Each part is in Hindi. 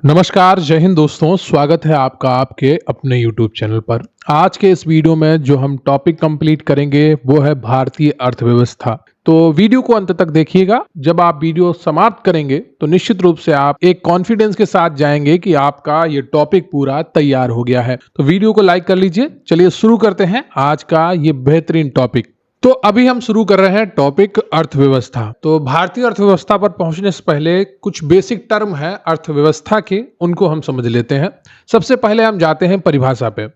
नमस्कार, जय हिंद दोस्तों। स्वागत है आपका आपके अपने YouTube चैनल पर। आज के इस वीडियो में जो हम टॉपिक कंप्लीट करेंगे वो है भारतीय अर्थव्यवस्था। तो वीडियो को अंत तक देखिएगा। जब आप वीडियो समाप्त करेंगे तो निश्चित रूप से आप एक कॉन्फिडेंस के साथ जाएंगे कि आपका ये टॉपिक पूरा तैयार हो गया है। तो वीडियो को लाइक कर लीजिए। चलिए शुरू करते हैं आज का ये बेहतरीन टॉपिक। तो अभी हम शुरू कर रहे हैं टॉपिक अर्थव्यवस्था। तो भारतीय अर्थव्यवस्था पर पहुंचने से पहले कुछ बेसिक टर्म है अर्थव्यवस्था के, उनको हम समझ लेते हैं। सबसे पहले हम जाते हैं परिभाषा पे।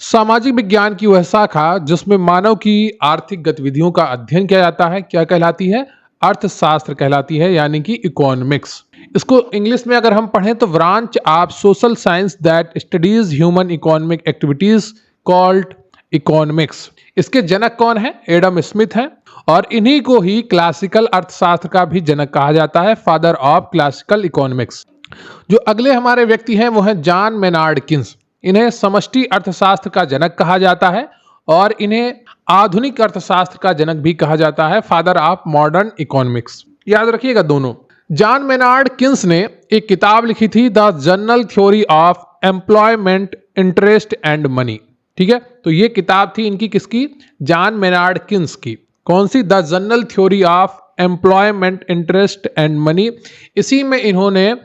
सामाजिक विज्ञान की वह शाखा जिसमें मानव की आर्थिक गतिविधियों का अध्ययन किया जाता है, क्या कहलाती है? अर्थशास्त्र कहलाती है, यानी कि इकोनॉमिक्स। इसको इंग्लिश में अगर हम पढ़ें तो branch of social science that studies human economic activities called economics. इसके जनक कौन है? एडम स्मिथ है, और इन्हीं को ही क्लासिकल अर्थशास्त्र का भी जनक कहा जाता है, फादर ऑफ क्लासिकल इकोनॉमिक्स। जो अगले हमारे व्यक्ति हैं वो हैं जॉन मेनार्ड किन्स। इन्हें समष्टि अर्थशास्त्र का जनक कहा जाता है और इन्हें आधुनिक अर्थशास्त्र का जनक भी कहा जाता है, फादर ऑफ मॉडर्न इकोनॉमिक्स। याद रखिएगा दोनों। जॉन मेनार्ड किन्स ने एक किताब लिखी थी, the general theory of employment, interest and money. ठीक है, तो ये किताब थी इनकी, किसकी? जॉन मेनार्ड किन्स की। कौन सी? The general theory of employment, interest and money. इसी में इन्होंने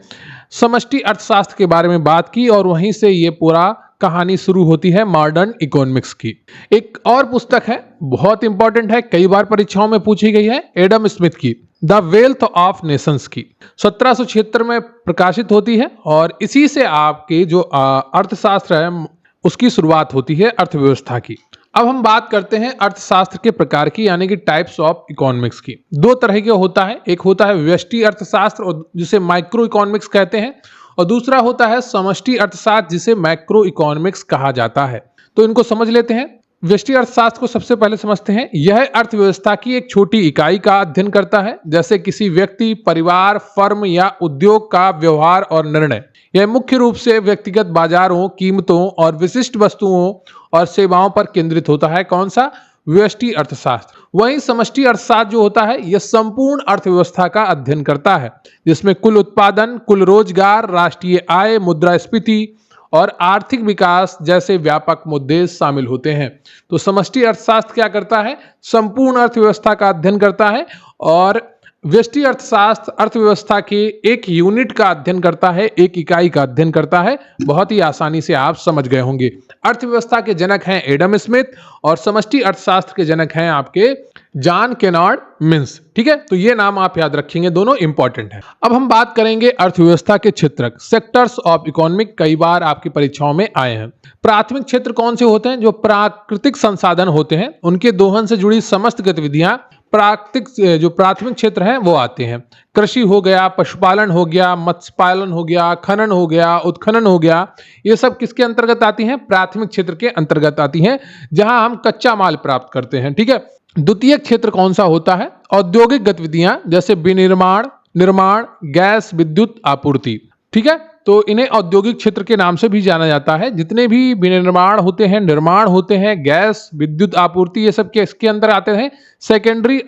समष्टि अर्थशास्त्र के बारे में बात की और वहीं से ये पूरा कहानी शुरू होती है मॉडर्न इकोनॉमिक्स की। एक और पुस्तक है, बहुत इंपॉर्टेंट है, कई बार परीक्षाओं में पूछी गई है, एडम स्मिथ की द वेल्थ ऑफ नेशंस की। 1776 में प्रकाशित होती है और इसी से आपके जो अर्थशास्त्र है उसकी शुरुआत होती है अर्थव्यवस्था की। अब हम बात करते हैं अर्थशास्त्र के प्रकार की, यानी कि टाइप्स ऑफ इकोनॉमिक्स की। दो तरह के होता है, एक होता है व्यष्टि अर्थशास्त्र और जिसे माइक्रो इकोनॉमिक्स कहते हैं, और दूसरा होता है समष्टि अर्थशास्त्र जिसे मैक्रो इकोनॉमिक्स कहा जाता है। तो इनको समझ लेते हैं। व्यष्टि अर्थशास्त्र को सबसे पहले समझते हैं। यह अर्थव्यवस्था की एक छोटी इकाई का अध्ययन करता है, जैसे किसी व्यक्ति, परिवार, फर्म या उद्योग का व्यवहार और निर्णय। यह मुख्य रूप से व्यक्तिगत बाजारों, कीमतों और विशिष्ट वस्तुओं और सेवाओं पर केंद्रित होता है। कौन सा? व्यष्टि अर्थशास्त्र। वहीं समष्टि अर्थशास्त्र जो होता है यह संपूर्ण अर्थव्यवस्था का अध्ययन करता है, जिसमें कुल उत्पादन, कुल रोजगार, राष्ट्रीय आय, मुद्रास्फीति और आर्थिक विकास जैसे व्यापक मुद्दे शामिल होते हैं। तो समष्टि अर्थशास्त्र क्या करता है? संपूर्ण अर्थव्यवस्था का अध्ययन करता है, और व्यष्टि अर्थशास्त्र अर्थव्यवस्था के एक यूनिट का अध्ययन करता है, एक इकाई का अध्ययन करता है। बहुत ही आसानी से आप समझ गए होंगे। अर्थव्यवस्था के जनक हैं एडम स्मिथ और समष्टि अर्थशास्त्र के जनक हैं आपके जॉन मेनार्ड किन्स। ठीक है, तो ये नाम आप याद रखेंगे, दोनों इंपॉर्टेंट है। अब हम बात करेंगे अर्थव्यवस्था के क्षेत्रक, सेक्टर्स ऑफ इकोनॉमिक। कई बार आपकी परीक्षाओं में आए हैं। प्राथमिक क्षेत्र कौन से होते हैं? जो प्राकृतिक संसाधन होते हैं उनके दोहन से जुड़ी समस्त गतिविधियां जो प्राथमिक क्षेत्र हैं वो आते हैं। कृषि हो गया, पशुपालन हो गया, मत्स्य पालन हो गया, खनन हो गया, उत्खनन हो गया, ये सब किसके अंतर्गत आती हैं? प्राथमिक क्षेत्र के अंतर्गत आती हैं, जहां हम कच्चा माल प्राप्त करते हैं। ठीक है। द्वितीय क्षेत्र कौन सा होता है? औद्योगिक गतिविधियां, जैसे विनिर्माण, निर्माण, गैस, विद्युत आपूर्ति। ठीक है, तो इन्हें औद्योगिक क्षेत्र के नाम से भी जाना जाता है। जितने भी विनिर्माण होते हैं, निर्माण होते हैं, गैस, विद्युत आपूर्ति, ये सब किसके अंदर आते हैं? सेकेंडरी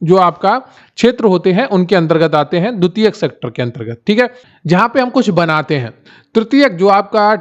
जो आपका क्षेत्र होते हैं उनके अंतर्गत आते हैं, द्वितीयक सेक्टर के अंतर्गत। ठीक है, जहां पे हम कुछ बनाते हैं। तृतीयक जो आपका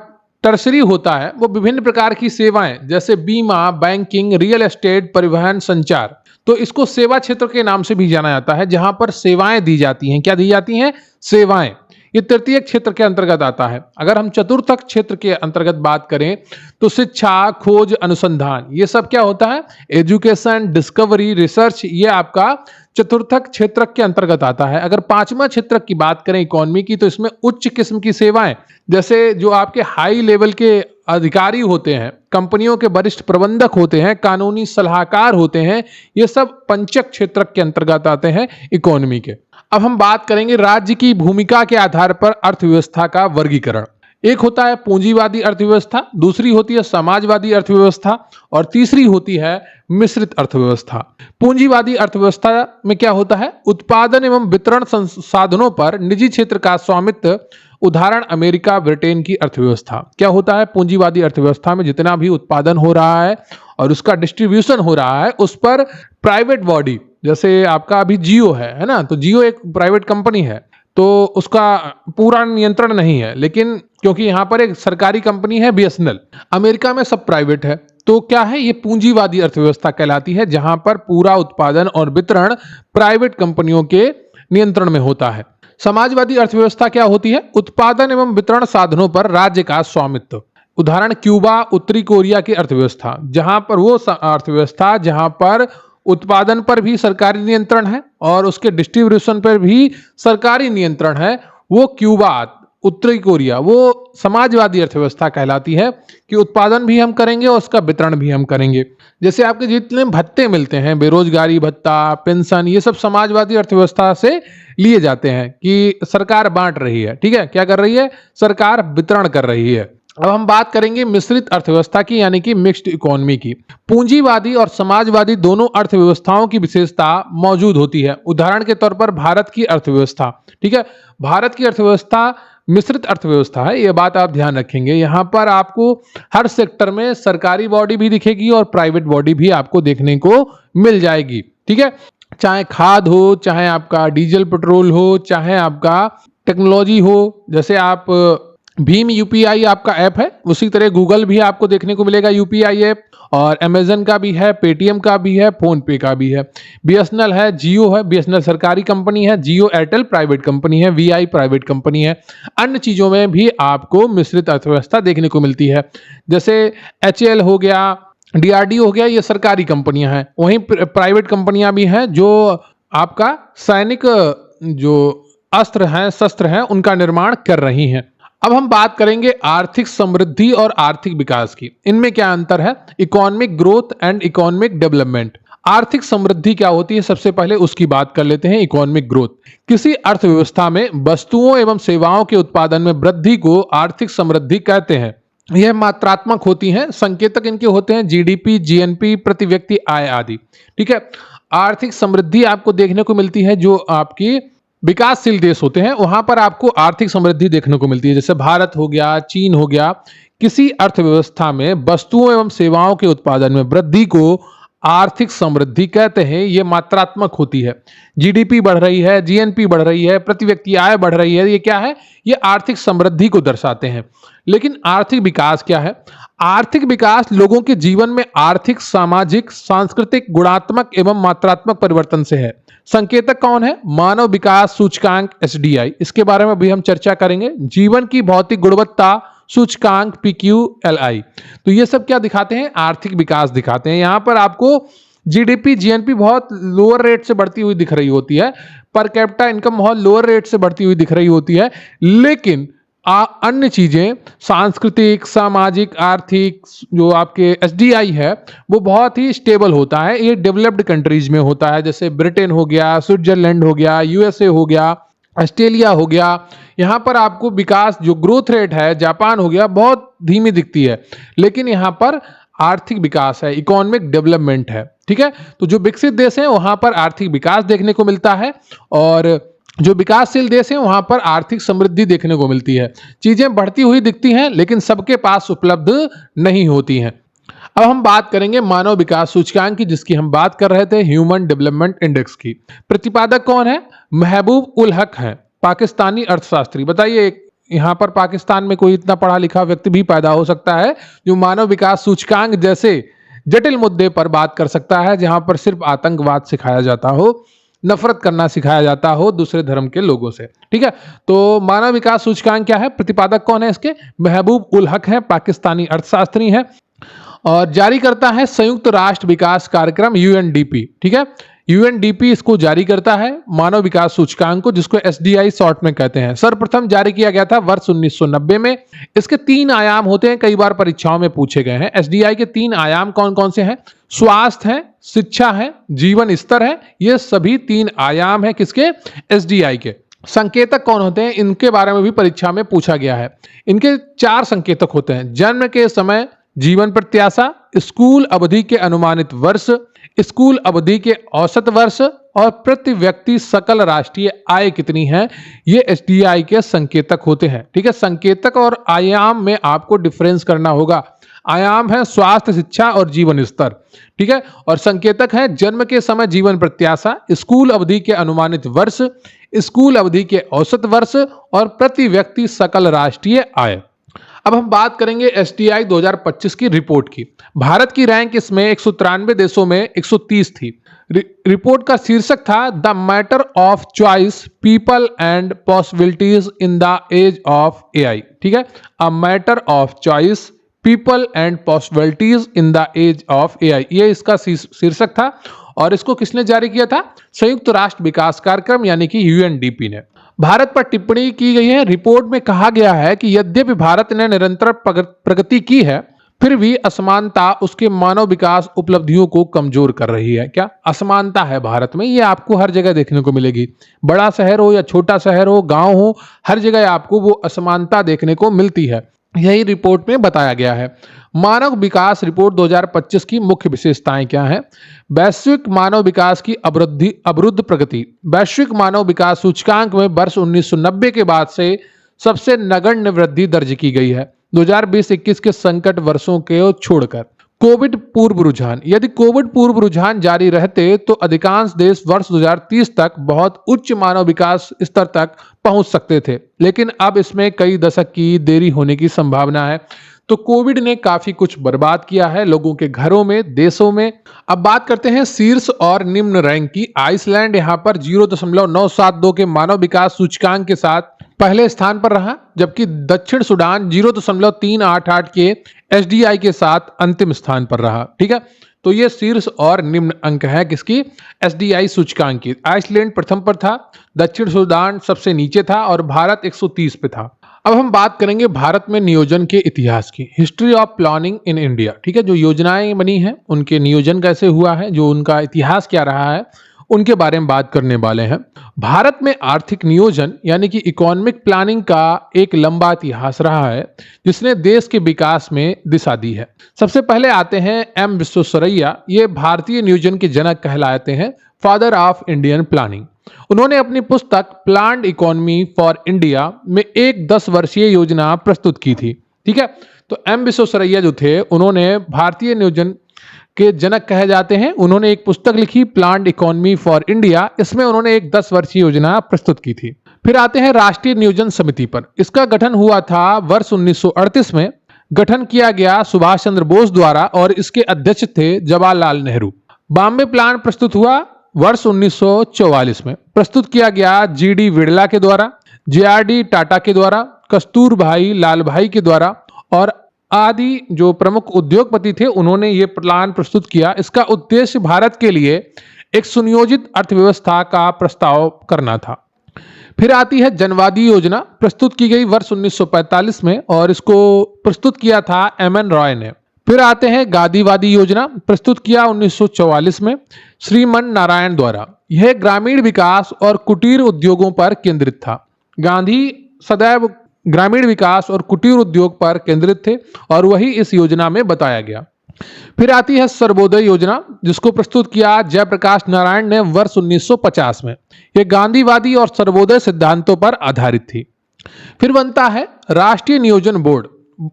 टर्सरी होता है वो विभिन्न प्रकार की सेवाएं, जैसे बीमा, बैंकिंग, रियल एस्टेट, परिवहन, संचार। तो इसको सेवा क्षेत्र के नाम से भी जाना जाता है, जहां पर सेवाएं दी जाती हैं। क्या दी जाती हैं? सेवाएं। ये तृतीय क्षेत्र के अंतर्गत आता है। अगर हम चतुर्थक क्षेत्र के अंतर्गत बात करें तो शिक्षा, खोज, अनुसंधान, ये सब क्या होता है? एजुकेशन, डिस्कवरी, रिसर्च, ये आपका चतुर्थक क्षेत्र के अंतर्गत आता है। अगर पांचवा क्षेत्र की बात करें इकोनॉमी की, तो इसमें उच्च किस्म की सेवाएं, जैसे जो आपके हाई लेवल के अधिकारी होते हैं, कंपनियों के वरिष्ठ प्रबंधक होते हैं, कानूनी सलाहकार होते हैं, ये सब पंचक क्षेत्र के अंतर्गत आते हैं इकोनॉमी के। अब हम बात करेंगे राज्य की भूमिका के आधार पर अर्थव्यवस्था का वर्गीकरण। एक होता है पूंजीवादी अर्थव्यवस्था, दूसरी होती है समाजवादी अर्थव्यवस्था और तीसरी होती है मिश्रित अर्थव्यवस्था। पूंजीवादी अर्थव्यवस्था में क्या होता है? उत्पादन एवं वितरण संसाधनों पर निजी क्षेत्र का स्वामित्व। उदाहरण अमेरिका, ब्रिटेन की अर्थव्यवस्था। क्या होता है? पूंजीवादी अर्थव्यवस्था में जितना भी उत्पादन हो रहा है और उसका डिस्ट्रीब्यूशन हो रहा है, उस पर प्राइवेट बॉडी, जैसे आपका अभी जियो है ना, तो जियो एक प्राइवेट कंपनी है, तो उसका पूरा नियंत्रण नहीं है, लेकिन क्योंकि यहाँ पर एक सरकारी कंपनी है बीएसएनएल, अमेरिका में सब प्राइवेट है, तो क्या है, ये पूंजीवादी अर्थव्यवस्था कहलाती है, जहां पर पूरा उत्पादन और वितरण प्राइवेट कंपनियों के नियंत्रण में होता है। समाजवादी अर्थव्यवस्था क्या होती है? उत्पादन एवं वितरण साधनों पर राज्य का स्वामित्व। उदाहरण क्यूबा, उत्तरी कोरिया की अर्थव्यवस्था, जहां पर वो अर्थव्यवस्था जहां पर उत्पादन पर भी सरकारी नियंत्रण है और उसके डिस्ट्रीब्यूशन पर भी सरकारी नियंत्रण है, वो क्यूबा, उत्तरी कोरिया, वो समाजवादी अर्थव्यवस्था कहलाती है कि उत्पादन भी हम करेंगे और उसका वितरण भी हम करेंगे। जैसे आपके जितने भत्ते मिलते हैं, बेरोजगारी भत्ता, पेंशन, ये सब समाजवादी अर्थव्यवस्था से लिए जाते हैं कि सरकार बांट रही है। ठीक है, क्या कर रही है? सरकार वितरण कर रही है। अब हम बात करेंगे मिश्रित अर्थव्यवस्था की, यानी कि मिक्स्ड इकोनॉमी की। पूंजीवादी और समाजवादी दोनों अर्थव्यवस्थाओं की विशेषता मौजूद होती है। उदाहरण के तौर पर भारत की अर्थव्यवस्था, ठीक है, भारत की अर्थव्यवस्था मिश्रित अर्थव्यवस्था है, यह बात आप ध्यान रखेंगे। यहां पर आपको हर सेक्टर में सरकारी बॉडी भी दिखेगी और प्राइवेट बॉडी भी आपको देखने को मिल जाएगी। ठीक है, चाहे खाद हो, चाहे आपका डीजल पेट्रोल हो, चाहे आपका टेक्नोलॉजी हो, जैसे आप भीम यूपीआई आपका ऐप है, उसी तरह गूगल भी आपको देखने को मिलेगा यूपीआई ऐप, और अमेजन का भी है, पेटीएम का भी है, फोन पे का भी है। बीएसएनएल है, जियो है, बीएसएनएल सरकारी कंपनी है, जियो एयरटेल प्राइवेट कंपनी है, वीआई प्राइवेट कंपनी है। अन्य चीजों में भी आपको मिश्रित अर्थव्यवस्था देखने को मिलती है, जैसे एचएएल हो गया, डीआरडीओ हो गया, ये सरकारी कंपनियां हैं। वहीं प्राइवेट कंपनियां भी हैं जो आपका सैनिक जो अस्त्र हैं, शस्त्र हैं, उनका निर्माण कर रही हैं। अब हम बात करेंगे आर्थिक समृद्धि और आर्थिक विकास की। इनमें क्या अंतर है? Economic growth and economic development. आर्थिक समृद्धि क्या होती है, सबसे पहले उसकी बात कर लेते हैं। इकोनॉमिक ग्रोथ, किसी अर्थव्यवस्था में वस्तुओं एवं सेवाओं के उत्पादन में वृद्धि को आर्थिक समृद्धि कहते हैं। यह मात्रात्मक होती हैं, संकेतक इनके होते हैं जीडीपी, जीएनपी, प्रति व्यक्ति आय आदि। ठीक है, आर्थिक समृद्धि आपको देखने को मिलती है जो आपकी विकासशील देश होते हैं, वहां पर आपको आर्थिक समृद्धि देखने को मिलती है, जैसे भारत हो गया, चीन हो गया। किसी अर्थव्यवस्था में वस्तुओं एवं सेवाओं के उत्पादन में वृद्धि को आर्थिक समृद्धि कहते हैं। यह मात्रात्मक होती है, जीडीपी बढ़ रही है, जीएनपी बढ़ रही है, प्रति व्यक्ति आय बढ़ रही है, ये क्या है? ये आर्थिक समृद्धि को दर्शाते हैं। लेकिन आर्थिक विकास क्या है? आर्थिक विकास लोगों के जीवन में आर्थिक, सामाजिक, सांस्कृतिक, गुणात्मक एवं मात्रात्मक परिवर्तन से है। संकेतक कौन है? मानव विकास सूचकांक एसडीआई, इसके बारे में भी हम चर्चा करेंगे। जीवन की भौतिक गुणवत्ता सूचकांक पीक्यूएलआई, तो ये सब क्या दिखाते हैं? आर्थिक विकास दिखाते हैं। यहां पर आपको जीडीपी, जीएनपी बहुत लोअर रेट से बढ़ती हुई दिख रही होती है, पर कैपिटा इनकम बहुत लोअर रेट से बढ़ती हुई दिख रही होती है, लेकिन अन्य चीजें सांस्कृतिक, सामाजिक, आर्थिक जो आपके एसडीआई है वो बहुत ही स्टेबल होता है। ये डेवलप्ड कंट्रीज में होता है, जैसे ब्रिटेन हो गया, स्विट्जरलैंड हो गया, यूएसए हो गया, ऑस्ट्रेलिया हो गया। यहां पर आपको विकास जो ग्रोथ रेट है, जापान हो गया, बहुत धीमी दिखती है, लेकिन यहां पर आर्थिक विकास है, इकोनॉमिक डेवलपमेंट है। ठीक है, तो जो विकसित देश है वहां पर आर्थिक विकास देखने को मिलता है, और जो विकासशील देश है वहां पर आर्थिक समृद्धि देखने को मिलती है। चीजें बढ़ती हुई दिखती हैं, लेकिन सबके पास उपलब्ध नहीं होती हैं। अब हम बात करेंगे मानव विकास सूचकांक की, जिसकी हम बात कर रहे थे, ह्यूमन डेवलपमेंट इंडेक्स की। प्रतिपादक कौन है? महबूब उल हक है, पाकिस्तानी अर्थशास्त्री। बताइए, यहां पर पाकिस्तान में कोई इतना पढ़ा लिखा व्यक्ति भी पैदा हो सकता है जो मानव विकास सूचकांक जैसे जटिल मुद्दे पर बात कर सकता है, जहां पर सिर्फ आतंकवाद सिखाया जाता हो, नफरत करना सिखाया जाता हो दूसरे धर्म के लोगों से। ठीक है, तो मानव विकास सूचकांक क्या है? प्रतिपादक कौन है इसके? महबूब उल हक है, पाकिस्तानी अर्थशास्त्री है, और जारी करता है संयुक्त राष्ट्र विकास कार्यक्रम यूएनडीपी। ठीक है, यूएनडीपी इसको जारी करता है, मानव विकास सूचकांक को, जिसको एसडीआई शॉर्ट में कहते हैं। सर्वप्रथम जारी किया गया था वर्ष 1990 में। इसके 3 आयाम होते हैं, कई बार परीक्षाओं में पूछे गए हैं। एसडीआई के 3 आयाम कौन कौन से हैं? स्वास्थ्य है, शिक्षा है, जीवन स्तर है। ये सभी 3 आयाम है किसके? एसडीआई के। संकेतक कौन होते हैं? इनके बारे में भी परीक्षा में पूछा गया है। इनके 4 संकेतक होते हैं। जन्म के समय, जीवन प्रत्याशा, स्कूल अवधि के अनुमानित वर्ष, स्कूल अवधि के औसत वर्ष, और प्रति व्यक्ति सकल राष्ट्रीय आय कितनी है। ये एसडीआई के संकेतक होते हैं। ठीक है, संकेतक और आयाम में आपको डिफरेंस करना होगा। आयाम है स्वास्थ्य, शिक्षा और जीवन स्तर, ठीक है। और संकेतक है जन्म के समय जीवन प्रत्याशा, स्कूल अवधि के अनुमानित वर्ष, स्कूल अवधि के औसत वर्ष और प्रति व्यक्ति सकल राष्ट्रीय आय। अब हम बात करेंगे एसटीआई 2025 की रिपोर्ट की। भारत की रैंक इसमें 193 देशों में 130 थी। रिपोर्ट का शीर्षक था the matter of choice, people and possibilities in the age of AI, ठीक है। A matter of choice, people and possibilities in the age of AI, ये इसका शीर्षक था। और इसको किसने जारी किया था? संयुक्त राष्ट्र विकास कार्यक्रम यानी कि यूएनडीपी ने। भारत पर टिप्पणी की गई है। रिपोर्ट में कहा गया है कि यद्यपि भारत ने निरंतर प्रगति की है, फिर भी असमानता उसके मानव विकास उपलब्धियों को कमजोर कर रही है। क्या असमानता है भारत में? ये आपको हर जगह देखने को मिलेगी, बड़ा शहर हो या छोटा शहर हो, गांव हो, हर जगह आपको वो असमानता देखने को मिलती है। यही रिपोर्ट में बताया गया है। मानव विकास रिपोर्ट 2025 की मुख्य विशेषताएं क्या हैं? वैश्विक मानव विकास की अवरुद्ध प्रगति। वैश्विक मानव विकास सूचकांक में वर्ष 1990 के बाद से सबसे नगण्य वृद्धि दर्ज की गई है, 2020-21 के संकट वर्षों के छोड़कर। कोविड पूर्व रुझान। यदि कोविड पूर्व रुझान जारी रहते तो अधिकांश देश वर्ष 2030 तक बहुत उच्च मानव विकास स्तर तक पहुंच सकते थे, लेकिन अब इसमें कई दशक की देरी होने की संभावना है। तो कोविड ने काफी कुछ बर्बाद किया है लोगों के घरों में, देशों में। अब बात करते हैं शीर्ष और निम्न रैंक की। आइसलैंड यहां पर 0.972 के मानव विकास सूचकांक के साथ पहले स्थान पर रहा, जबकि दक्षिण सूडान 0.388 के एसडीआई के साथ अंतिम स्थान पर रहा, ठीक है। तो ये शीर्ष और निम्न अंक है किसकी? एसडीआई सूचकांक की। आइसलैंड प्रथम पर था, दक्षिण सूडान सबसे नीचे था और भारत 130 पे था। अब हम बात करेंगे भारत में नियोजन के इतिहास की। History of planning in India, ठीक है। जो योजनाएं बनी हैं उनके नियोजन कैसे हुआ है, जो उनका इतिहास क्या रहा है, उनके बारे में बात करने वाले हैं। भारत में आर्थिक नियोजन यानी कि इकोनॉमिक प्लानिंग का एक लंबा इतिहास रहा है, जिसने देश के विकास में दिशा दी है। सबसे पहले आते हैं एम विश्वेश्वरैया। ये भारतीय नियोजन के जनक कहलाते हैं, फादर ऑफ इंडियन प्लानिंग। उन्होंने अपनी पुस्तक प्लान्ड इकोनॉमी फॉर इंडिया में एक 10 वर्षीय योजना प्रस्तुत की थी, ठीक है। तो एम विश्वेश्वरैया जो थे, उन्होंने भारतीय नियोजन के जनक कहे जाते हैं। उन्होंने एक पुस्तक लिखी प्लान्ड इकोनॉमी फॉर इंडिया, इसमें उन्होंने एक 10 वर्षीय योजना प्रस्तुत की थी। फिर आते हैं राष्ट्रीय नियोजन समिति पर। इसका गठन हुआ था वर्ष 1938 में। गठन किया गया सुभाष चंद्र बोस द्वारा और इसके अध्यक्ष थे जवाहरलाल नेहरू। बॉम्बे प्लान प्रस्तुत हुआ वर्ष 1944 में। प्रस्तुत किया गया जीडी बिड़ला के द्वारा, जेआरडी टाटा के द्वारा, कस्तूरभाई लालभाई के द्वारा और आदि जो प्रमुख उद्योगपति थे, उन्होंने ये प्लान प्रस्तुत किया। इसका उद्देश्य भारत के लिए एक सुनियोजित अर्थव्यवस्था का प्रस्ताव करना था। फिर आती है जनवादी योजना, प्रस्तुत की गई वर्ष 1945 में और इसको प्रस्तुत किया था एमएन रॉय ने। फिर आते हैं गांधीवादी योजना, प्रस्तुत किया 1944 में श्रीमन नारायण द्वारा। यह ग्रामीण विकास और कुटीर उद्योगों पर केंद्रित था। गांधी सदैव ग्रामीण विकास और कुटीर उद्योग पर केंद्रित थे और वही इस योजना में बताया गया। फिर आती है सर्वोदय योजना, जिसको प्रस्तुत किया जयप्रकाश नारायण ने वर्ष 1950 में। यह गांधीवादी और सर्वोदय सिद्धांतों पर आधारित थी। फिर बनता है राष्ट्रीय नियोजन बोर्ड।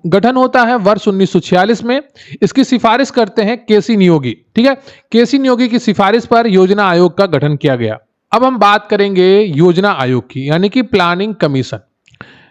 गठन होता है वर्ष 1946 में। इसकी सिफारिश करते हैं केसी नियोगी, ठीक है। केसी नियोगी की सिफारिश पर योजना आयोग का गठन किया गया। अब हम बात करेंगे योजना आयोग की, यानी कि प्लानिंग कमीशन।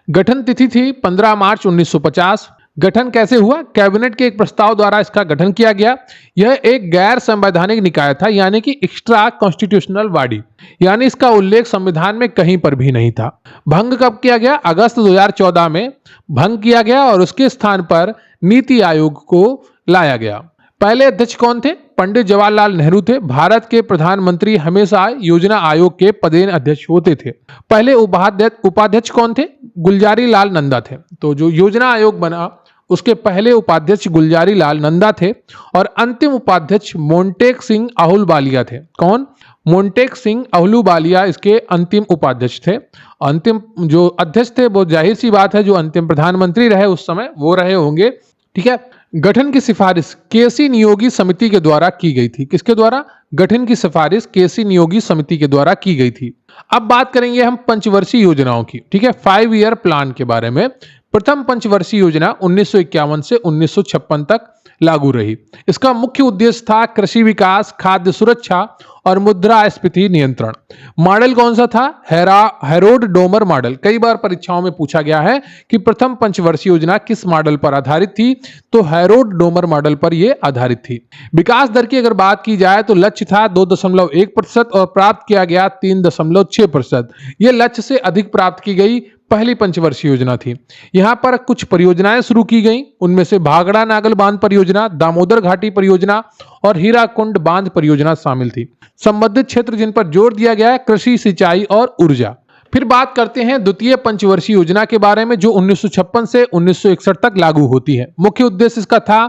गठन तिथि थी 15 मार्च 1950। गठन कैसे हुआ? कैबिनेट के एक प्रस्ताव द्वारा इसका गठन किया गया। यह एक गैर संवैधानिक निकाय था, यानी कि एक्स्ट्रा कॉन्स्टिट्यूशनल बॉडी, यानी इसका उल्लेख संविधान में कहीं पर भी नहीं था। भंग कब किया गया? अगस्त 2014 में भंग किया गया और उसके स्थान पर नीति आयोग को लाया गया। पहले अध्यक्ष कौन थे? पंडित जवाहरलाल नेहरू थे। भारत के प्रधानमंत्री हमेशा योजना आयोग के पदेन अध्यक्ष होते थे। पहले उपाध्यक्ष कौन थे? गुलजारी लाल नंदा थे। तो जो योजना आयोग बना उसके पहले उपाध्यक्ष गुलजारी लाल नंदा थे और अंतिम उपाध्यक्ष मोंटेक सिंह अहलूवालिया थे। कौन? मोंटेक सिंह अहलूवालिया इसके अंतिम उपाध्यक्ष थे। अंतिम जो अध्यक्ष थे वो जाहिर सी बात है जो अंतिम प्रधानमंत्री रहे उस समय वो रहे होंगे, ठीक है। गठन की सिफारिश केसी नियोगी समिति के द्वारा की गई थी। किसके द्वारा? गठन की सिफारिश केसी नियोगी समिति के द्वारा की गई थी। अब बात करेंगे हम पंचवर्षीय योजनाओं की, ठीक है, 5 ईयर प्लान के बारे में। प्रथम पंचवर्षीय योजना 1951 से 1956 तक लागू रही। इसका मुख्य उद्देश्य था कृषि विकास, खाद्य सुरक्षा और मुद्रास्फीति नियंत्रण। मॉडल कौन सा था? Harold Domar model. कई बार परीक्षाओं में पूछा गया है कि प्रथम पंचवर्षीय योजना किस मॉडल पर आधारित थी, तो हेरोल्ड डोमर मॉडल पर यह आधारित थी। विकास दर की अगर बात की जाए तो लक्ष्य था 2.1% और प्राप्त किया गया 3.6%। यह लक्ष्य से अधिक प्राप्त की गई पहली पंचवर्षीय योजना थी। यहां पर कुछ परियोजनाएं शुरू की गई, उनमें से भागड़ा नागल बांध परियोजना, दामोदर घाटी परियोजना और हीराकुंड बांध परियोजना शामिल थी। संबंधित क्षेत्र जिन पर जोर दिया गया है, कृषि, सिंचाई और ऊर्जा। फिर बात करते हैं द्वितीय पंचवर्षीय योजना के बारे में, जो 1956 से 1961 तक लागू होती है। मुख्य उद्देश्य इसका था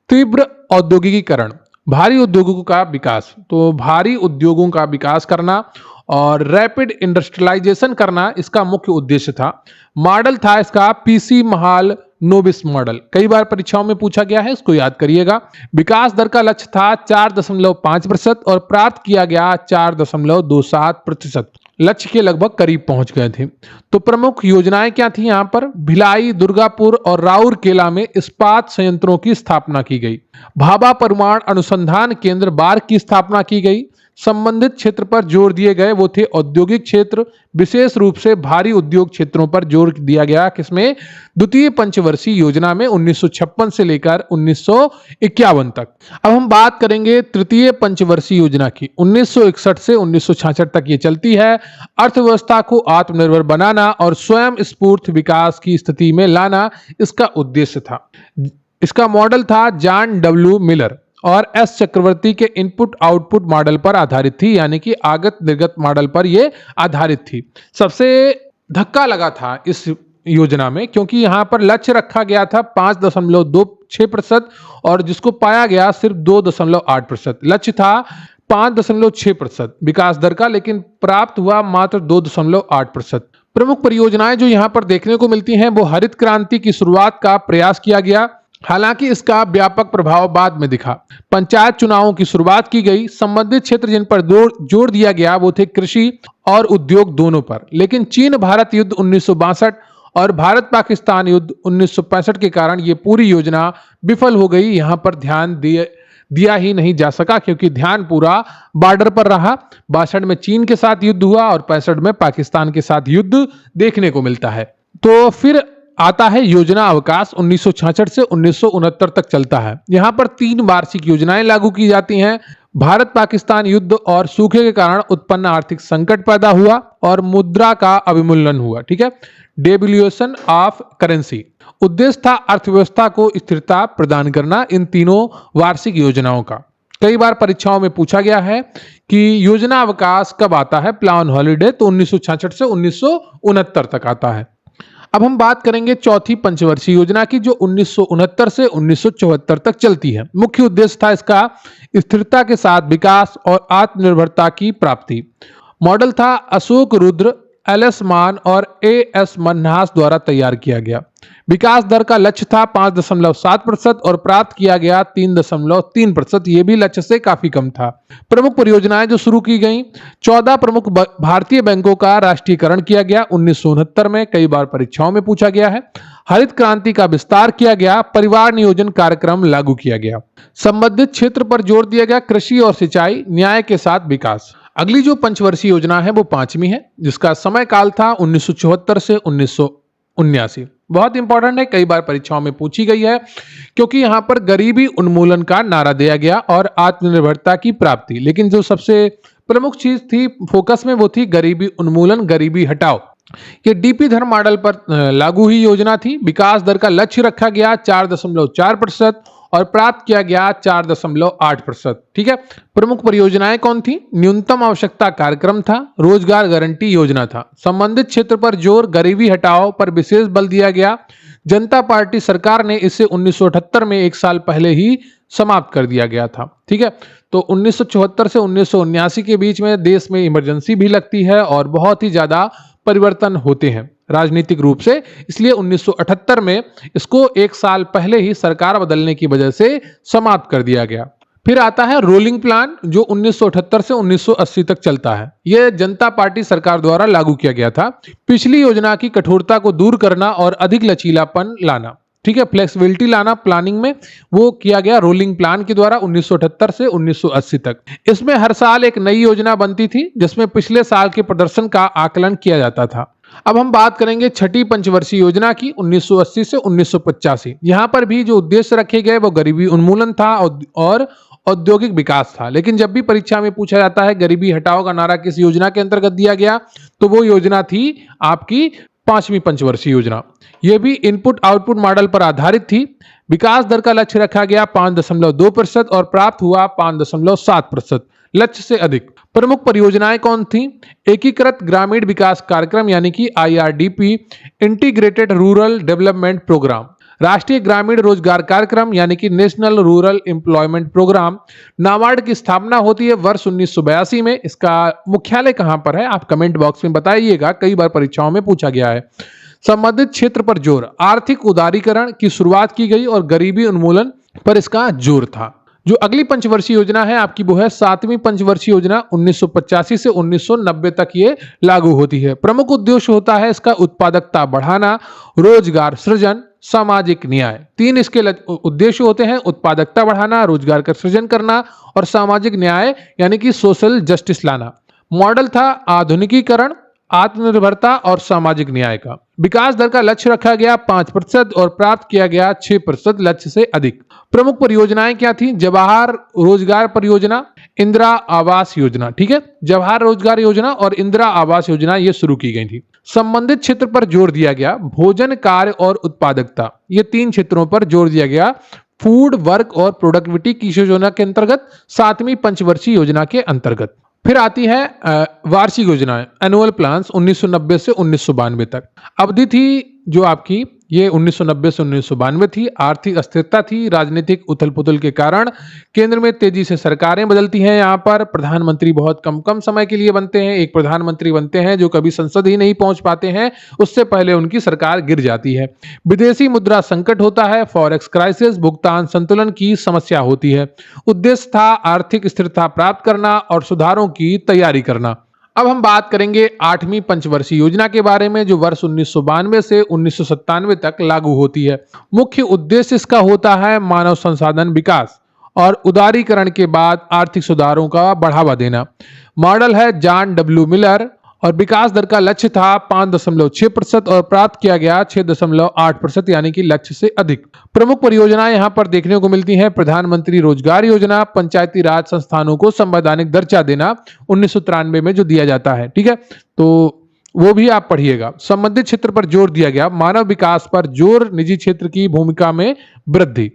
तीव्र औद्योगिकीकरण, भारी उद्योगों का विकास। तो भारी उद्योगों का विकास करना और रैपिड इंडस्ट्रियलाइजेशन करना इसका मुख्य उद्देश्य था। मॉडल था इसका पीसी महाल नोबिस मॉडल। कई बार परीक्षाओं में पूछा गया है, इसको याद करिएगा। विकास दर का लक्ष्य था 4.5% और प्राप्त किया गया 4.27%। लक्ष्य के लगभग करीब पहुंच गए थे। तो प्रमुख योजनाएं क्या थी यहाँ पर? भिलाई, दुर्गापुर और राउरकेला में इस्पात संयंत्रों की स्थापना की गई। भाभा परमाणु अनुसंधान केंद्र बार्क की स्थापना की गई। संबंधित क्षेत्र पर जोर दिए गए वो थे औद्योगिक क्षेत्र, विशेष रूप से भारी उद्योग क्षेत्रों पर जोर दिया गया। किसमें? द्वितीय पंचवर्षीय योजना में 1956 से लेकर 1951 तक। अब हम बात करेंगे तृतीय पंचवर्षीय योजना की। 1961 से 1966 तक ये चलती है। अर्थव्यवस्था को आत्मनिर्भर बनाना और स्वयं स्फूर्त विकास की स्थिति में लाना इसका उद्देश्य था। इसका मॉडल था जॉन डब्ल्यू मिलर और एस चक्रवर्ती के इनपुट आउटपुट मॉडल पर आधारित थी, यानी कि आगत निर्गत मॉडल पर यह आधारित थी। सबसे धक्का लगा था इस योजना में, क्योंकि यहां पर लक्ष्य रखा गया था 5.26% और जिसको पाया गया सिर्फ 2.8%। लक्ष्य था 5.6% विकास दर का, लेकिन प्राप्त हुआ मात्र 2.8%। प्रमुख परियोजनाएं जो यहां पर देखने को मिलती हैं वो हरित क्रांति की शुरुआत का प्रयास किया गया, हालांकि इसका व्यापक प्रभाव बाद में दिखा। पंचायत चुनावों की शुरुआत की गई। संबंधित क्षेत्र जिन पर जोर दिया गया वो थे कृषि और उद्योग दोनों पर। लेकिन चीन भारत युद्ध 1962 और भारत पाकिस्तान युद्ध 1965 के कारण ये पूरी योजना विफल हो गई। यहां पर ध्यान दिया ही नहीं जा सका, क्योंकि ध्यान पूरा बॉर्डर पर रहा। 62 में चीन के साथ युद्ध हुआ और 65 में पाकिस्तान के साथ युद्ध देखने को मिलता है। तो फिर आता है योजना अवकाश। 1966 से 1969 तक चलता है। यहां पर 3 वार्षिक योजनाएं लागू की जाती हैं। भारत पाकिस्तान युद्ध और सूखे के कारण उत्पन्न आर्थिक संकट पैदा हुआ और मुद्रा का अवमूल्यन हुआ। ठीक है, डेवल्यूएशन ऑफ करेंसी। उद्देश्य था अर्थव्यवस्था को स्थिरता प्रदान करना इन तीनों वार्षिक योजनाओं का। कई बार परीक्षाओं में पूछा गया है कि योजना अवकाश कब आता है, प्लान हॉलिडे, तो 1966 से 1969 तक आता है। अब हम बात करेंगे चौथी पंचवर्षीय योजना की, जो 1969 से 1974 तक चलती है। मुख्य उद्देश्य था इसका स्थिरता के साथ विकास और आत्मनिर्भरता की प्राप्ति। मॉडल था अशोक रुद्र, एलएस मान और एएस मन्हास द्वारा तैयार किया गया। विकास दर का लक्ष्य था 5.7% और प्राप्त किया गया 3.3%। यह भी लक्ष्य से काफी कम था। प्रमुख परियोजनाएं जो शुरू की गई, 14 प्रमुख भारतीय बैंकों का राष्ट्रीयकरण किया गया 1969 में। कई बार परीक्षाओं में पूछा गया है। हरित क्रांति का विस्तार किया गया। परिवार नियोजन कार्यक्रम लागू किया गया। संबंधित क्षेत्र पर जोर दिया गया, कृषि और सिंचाई, न्याय के साथ विकास। अगली जो पंचवर्षीय योजना है वो 5वीं है, जिसका समय काल था 1974 से 1979। बहुत इंपॉर्टेंट है, कई बार परीक्षाओं में पूछी गई है, क्योंकि यहां पर गरीबी उन्मूलन का नारा दिया गया और आत्मनिर्भरता की प्राप्ति। लेकिन जो सबसे प्रमुख चीज थी फोकस में, वो थी गरीबी उन्मूलन, गरीबी हटाओ। ये डीपी धर मॉडल पर लागू हुई योजना थी। विकास दर का लक्ष्य रखा गया 4.4% और प्राप्त किया गया 4.8%। ठीक है, प्रमुख परियोजनाएं कौन थी? न्यूनतम आवश्यकता कार्यक्रम था, रोजगार गारंटी योजना था। संबंधित क्षेत्र पर जोर, गरीबी हटाओ पर विशेष बल दिया गया। जनता पार्टी सरकार ने इसे 1978 में, 1 साल पहले ही समाप्त कर दिया गया था। ठीक है, तो 1974 से 1979 के बीच में देश में इमरजेंसी भी लगती है और बहुत ही ज्यादा परिवर्तन होते हैं राजनीतिक रूप से, इसलिए 1978 में इसको 1 साल पहले ही सरकार बदलने की वजह से समाप्त कर दिया गया। फिर आता है रोलिंग प्लान जो 1978 से 1980 तक चलता है। यह जनता पार्टी सरकार द्वारा लागू किया गया था। पिछली योजना की कठोरता को दूर करना और अधिक लचीलापन लाना, ठीक है, फ्लेक्सिबिलिटी लाना प्लानिंग में, वो किया गया रोलिंग प्लान के द्वारा 1978 से 1980 तक। इसमें हर साल एक नई योजना बनती थी जिसमें पिछले साल के प्रदर्शन का आकलन किया जाता था। अब हम बात करेंगे छठी पंचवर्षीय योजना की 1980 से 1985। यहां पर भी जो उद्देश्य रखे गए वो गरीबी उन्मूलन था और औद्योगिक विकास था। लेकिन जब भी परीक्षा में पूछा जाता है गरीबी हटाओ का नारा किस योजना के अंतर्गत दिया गया, तो वो योजना थी आपकी पांचवी पंचवर्षीय योजना। यह भी इनपुट आउटपुट मॉडल पर आधारित थी। विकास दर का लक्ष्य रखा गया 5.2% और प्राप्त हुआ 5.7%, लक्ष्य से अधिक। प्रमुख परियोजनाएं कौन थी? एकीकृत ग्रामीण विकास कार्यक्रम यानी कि IRDP, integrated rural development programme, राष्ट्रीय ग्रामीण रोजगार कार्यक्रम यानी कि national rural employment programme. NABARD की स्थापना होती है वर्ष 1982 में। इसका मुख्यालय कहां पर है आप कमेंट बॉक्स में बताइएगा, कई बार परीक्षाओं में पूछा गया है। संबंधित क्षेत्र पर जोर, आर्थिक उदारीकरण की शुरुआत की गई और गरीबी उन्मूलन पर इसका जोर था। जो अगली पंचवर्षीय योजना है आपकी वो है सातवीं पंचवर्षीय योजना, 1985 से 1990 तक ये लागू होती है। प्रमुख उद्देश्य होता है इसका उत्पादकता बढ़ाना, रोजगार सृजन, सामाजिक न्याय। तीन इसके उद्देश्य होते हैं, उत्पादकता बढ़ाना, रोजगार का सृजन करना और सामाजिक न्याय यानी कि सोशल जस्टिस लाना। मॉडल था आधुनिकीकरण, आत्मनिर्भरता और सामाजिक न्याय का। विकास दर का लक्ष्य रखा गया 5% और प्राप्त किया गया 6%, लक्ष्य से अधिक। प्रमुख परियोजनाएं क्या थी? जवाहर रोजगार परियोजना, इंदिरा आवास योजना, ठीक है, जवाहर रोजगार योजना और इंदिरा आवास योजना ये शुरू की गई थी। संबंधित क्षेत्र पर जोर दिया गया, भोजन, कार्य और उत्पादकता, ये तीन क्षेत्रों पर जोर दिया गया। फूड, वर्क और प्रोडक्टिविटी की योजना के अंतर्गत, सातवीं पंचवर्षीय योजना के अंतर्गत। फिर आती है वार्षिक योजनाएं, एनुअल प्लान्स, 1990 से 1992 तक। अवधि थी जो आपकी ये 1990 से 1992 थी। आर्थिक अस्थिरता थी, राजनीतिक उथल पुथल के कारण केंद्र में तेजी से सरकारें बदलती हैं। यहाँ पर प्रधानमंत्री बहुत कम कम समय के लिए बनते हैं। एक प्रधानमंत्री बनते हैं जो कभी संसद ही नहीं पहुंच पाते हैं, उससे पहले उनकी सरकार गिर जाती है। विदेशी मुद्रा संकट होता है, फॉरेक्स क्राइसिस, भुगतान संतुलन की समस्या होती है। उद्देश्य था आर्थिक स्थिरता प्राप्त करना और सुधारों की तैयारी करना। अब हम बात करेंगे आठवीं पंचवर्षीय योजना के बारे में जो वर्ष 1992 से 1997 तक लागू होती है। मुख्य उद्देश्य इसका होता है मानव संसाधन विकास और उदारीकरण के बाद आर्थिक सुधारों का बढ़ावा देना। मॉडल है जॉन डब्ल्यू मिलर और विकास दर का लक्ष्य था 5.6% और प्राप्त किया गया 6.8%, यानी कि लक्ष्य से अधिक। प्रमुख परियोजनाएं यहां पर देखने को मिलती हैं, प्रधानमंत्री रोजगार योजना, पंचायती राज संस्थानों को संवैधानिक दर्जा देना 1993 में जो दिया जाता है, ठीक है, तो वो भी आप पढ़िएगा। संबंधित क्षेत्र पर जोर दिया गया, मानव विकास पर जोर, निजी क्षेत्र की भूमिका में वृद्धि।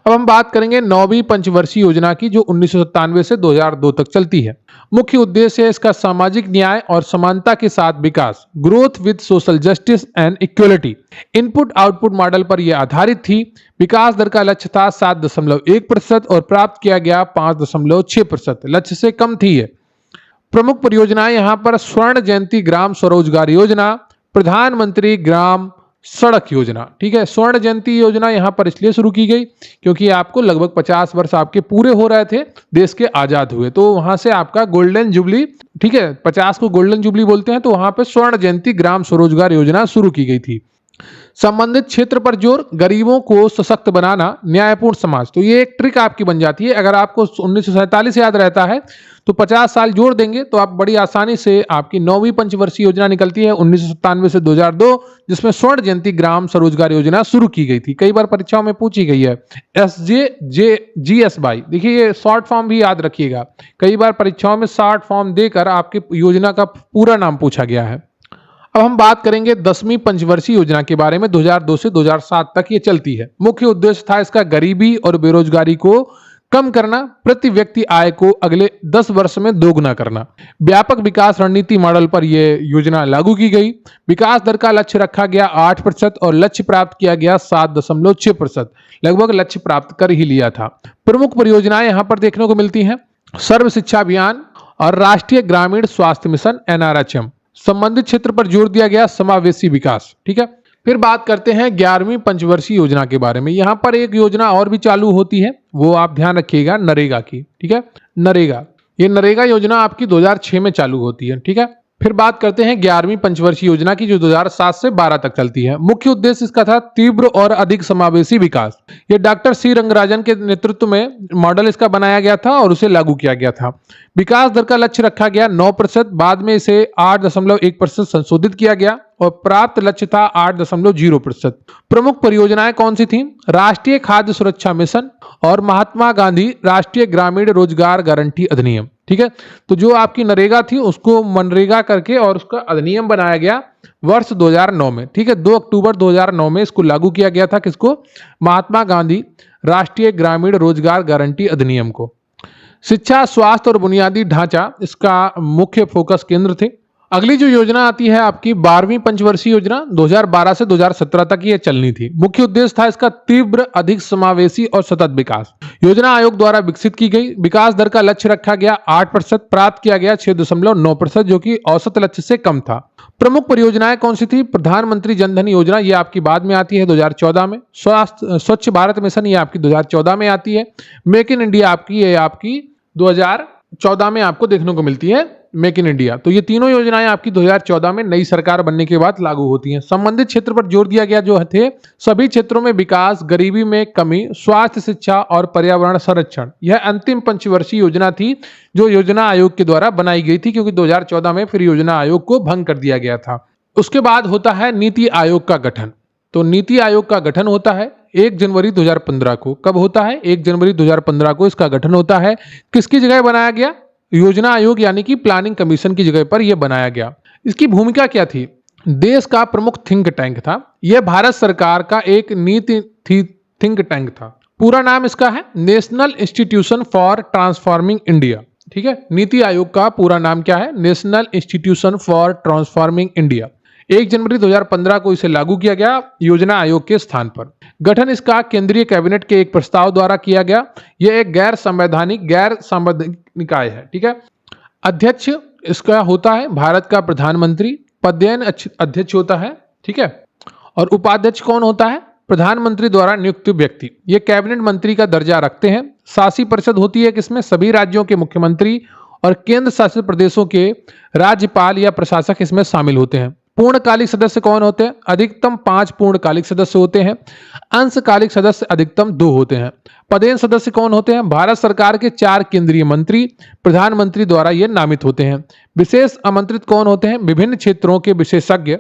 अब हम बात करेंगे नौवीं पंचवर्षीय योजना की जो 1997 से 2002 तक चलती है। मुख्य उद्देश्य है इसका सामाजिक न्याय और समानता के साथ विकास, growth with social justice and equality. Input output model पर यह आधारित थी। विकास दर का लक्ष्य था 7.1% और प्राप्त किया गया 5.6%, लक्ष्य से कम थी ये। प्रमुख परियोजनाएं यहां पर स्वर्ण जयंती ग्राम स्वरोजगार योजना, प्रधानमंत्री ग्राम सड़क योजना, ठीक है। स्वर्ण जयंती योजना यहां पर इसलिए शुरू की गई क्योंकि आपको लगभग 50 वर्ष आपके पूरे हो रहे थे देश के आजाद हुए, तो वहां से आपका गोल्डन जुबली, ठीक है, 50 को गोल्डन जुबली बोलते हैं, तो वहां पर स्वर्ण जयंती ग्राम स्वरोजगार योजना शुरू की गई थी। संबंधित क्षेत्र पर जोर, गरीबों को सशक्त बनाना, न्यायपूर्ण समाज। तो ये एक ट्रिक आपकी बन जाती है, अगर आपको 1947 याद रहता है तो 50 साल जोड़ देंगे तो आप बड़ी आसानी से, आपकी नौवीं पंचवर्षीय योजना निकलती है 1997 से 2002, जिसमें स्वर्ण जयंती ग्राम स्वरोजगार योजना शुरू की गई थी। कई बार परीक्षाओं में पूछी गई है। SJGSY, देखिए ये शॉर्ट फॉर्म भी याद रखिएगा, कई बार परीक्षाओं में शॉर्ट फॉर्म देकर आपकी योजना का पूरा नाम पूछा गया है। अब हम बात करेंगे 10वीं पंचवर्षीय योजना के बारे में, 2002 से 2007 तक ये चलती है। मुख्य उद्देश्य था इसका गरीबी और बेरोजगारी को कम करना, प्रति व्यक्ति आय को अगले 10 वर्ष में दोगुना करना। व्यापक विकास रणनीति मॉडल पर यह योजना लागू की गई। विकास दर का लक्ष्य रखा गया 8% और लक्ष्य प्राप्त किया गया 7.6%, लगभग लक्ष्य प्राप्त कर ही लिया था। प्रमुख परियोजनाएं यहां पर देखने को मिलती हैं, सर्व शिक्षा अभियान और राष्ट्रीय ग्रामीण स्वास्थ्य मिशन NRHM। संबंधित क्षेत्र पर जोर दिया गया समावेशी विकास, ठीक है। फिर बात करते हैं 11वीं पंचवर्षीय योजना के बारे में। यहाँ पर एक योजना और भी चालू होती है, वो आप ध्यान रखिएगा, नरेगा की। ठीक है, नरेगा, ये नरेगा योजना आपकी 2006 में चालू होती है। ठीक है, फिर बात करते हैं 11वीं पंचवर्षीय योजना की, जो 2007 से 12 तक चलती है। मुख्य उद्देश्य इसका था तीव्र और अधिक समावेशी विकास। ये डॉक्टर सी रंगराजन के नेतृत्व में मॉडल इसका बनाया गया था और उसे लागू किया गया था। विकास दर का लक्ष्य रखा गया 9%, बाद में इसे 8.1% संशोधित किया गया और प्राप्त लक्ष्य था 8.0%। प्रमुख परियोजनाएं कौन सी थी? राष्ट्रीय खाद्य सुरक्षा मिशन और महात्मा गांधी राष्ट्रीय ग्रामीण रोजगार गारंटी अधिनियम। ठीक है, तो जो आपकी नरेगा थी उसको मनरेगा करके और उसका अधिनियम बनाया गया वर्ष 2009 में। ठीक है, 2 अक्टूबर 2009 में इसको लागू किया गया था। किसको? महात्मा गांधी राष्ट्रीय ग्रामीण रोजगार गारंटी अधिनियम को। शिक्षा, स्वास्थ्य और बुनियादी ढांचा इसका मुख्य फोकस केंद्र थे। अगली जो योजना आती है आपकी 12वीं पंचवर्षीय योजना, 2012 से 2017 तक ये चलनी थी। मुख्य उद्देश्य था इसका तीव्र, अधिक समावेशी और सतत विकास। योजना आयोग द्वारा विकसित की गई। विकास दर का लक्ष्य रखा गया 8%, प्राप्त किया गया 6.9%, जो कि औसत लक्ष्य से कम था। प्रमुख परियोजनाएं कौन सी थी? प्रधानमंत्री जनधन योजना, ये आपकी बाद में आती है 2014 में। स्वच्छ भारत मिशन, ये आपकी 2014 में आती है। मेक इन इंडिया ये आपकी 2014 में आपको देखने को मिलती है, मेक इन इंडिया। तो ये तीनों योजनाएं आपकी 2014 में नई सरकार बनने के बाद लागू होती हैं। संबंधित क्षेत्र पर जोर दिया गया जो थे सभी क्षेत्रों में विकास, गरीबी में कमी, स्वास्थ्य, शिक्षा और पर्यावरण संरक्षण। यह अंतिम पंचवर्षीय योजना थी जो योजना आयोग के द्वारा बनाई गई थी, क्योंकि 2014 में फिर योजना आयोग को भंग कर दिया गया था। उसके बाद होता है नीति आयोग का गठन। तो नीति आयोग का गठन होता है 1 जनवरी 2015 को। कब होता है? 1 जनवरी 2015 को इसका गठन होता है। किसकी जगह बनाया गया? योजना आयोग यानी कि प्लानिंग कमीशन की जगह पर यह बनाया गया। इसकी भूमिका क्या थी? देश का प्रमुख थिंक टैंक था। यह भारत सरकार का एक नीति थिंक टैंक था। पूरा नाम इसका है national institution for transforming India. ठीक है, नीति आयोग का पूरा नाम क्या है? National institution for transforming India. 1 जनवरी 2015 को इसे लागू किया गया योजना आयोग के स्थान पर। गठन इसका केंद्रीय कैबिनेट के एक प्रस्ताव द्वारा किया गया। यह एक गैर संवैधानिक निकाय है। ठीक है, अध्यक्ष इसका होता है भारत का प्रधानमंत्री, पदेन अध्यक्ष होता है। ठीक है, और उपाध्यक्ष कौन होता है? प्रधानमंत्री द्वारा नियुक्त व्यक्ति। ये कैबिनेट मंत्री का दर्जा रखते हैं। शासी परिषद होती है किसमें? सभी राज्यों के मुख्यमंत्री और केंद्र शासित प्रदेशों के राज्यपाल या प्रशासक इसमें शामिल होते हैं। पूर्णकालिक सदस्य कौन होते हैं? अधिकतम 5 पूर्णकालिक सदस्य होते हैं। अंशकालिक सदस्य अधिकतम 2 होते हैं। पदेन सदस्य कौन होते हैं? भारत सरकार के 4 केंद्रीय मंत्री प्रधानमंत्री द्वारा ये नामित होते हैं। विशेष आमंत्रित कौन होते हैं? विभिन्न क्षेत्रों के विशेषज्ञ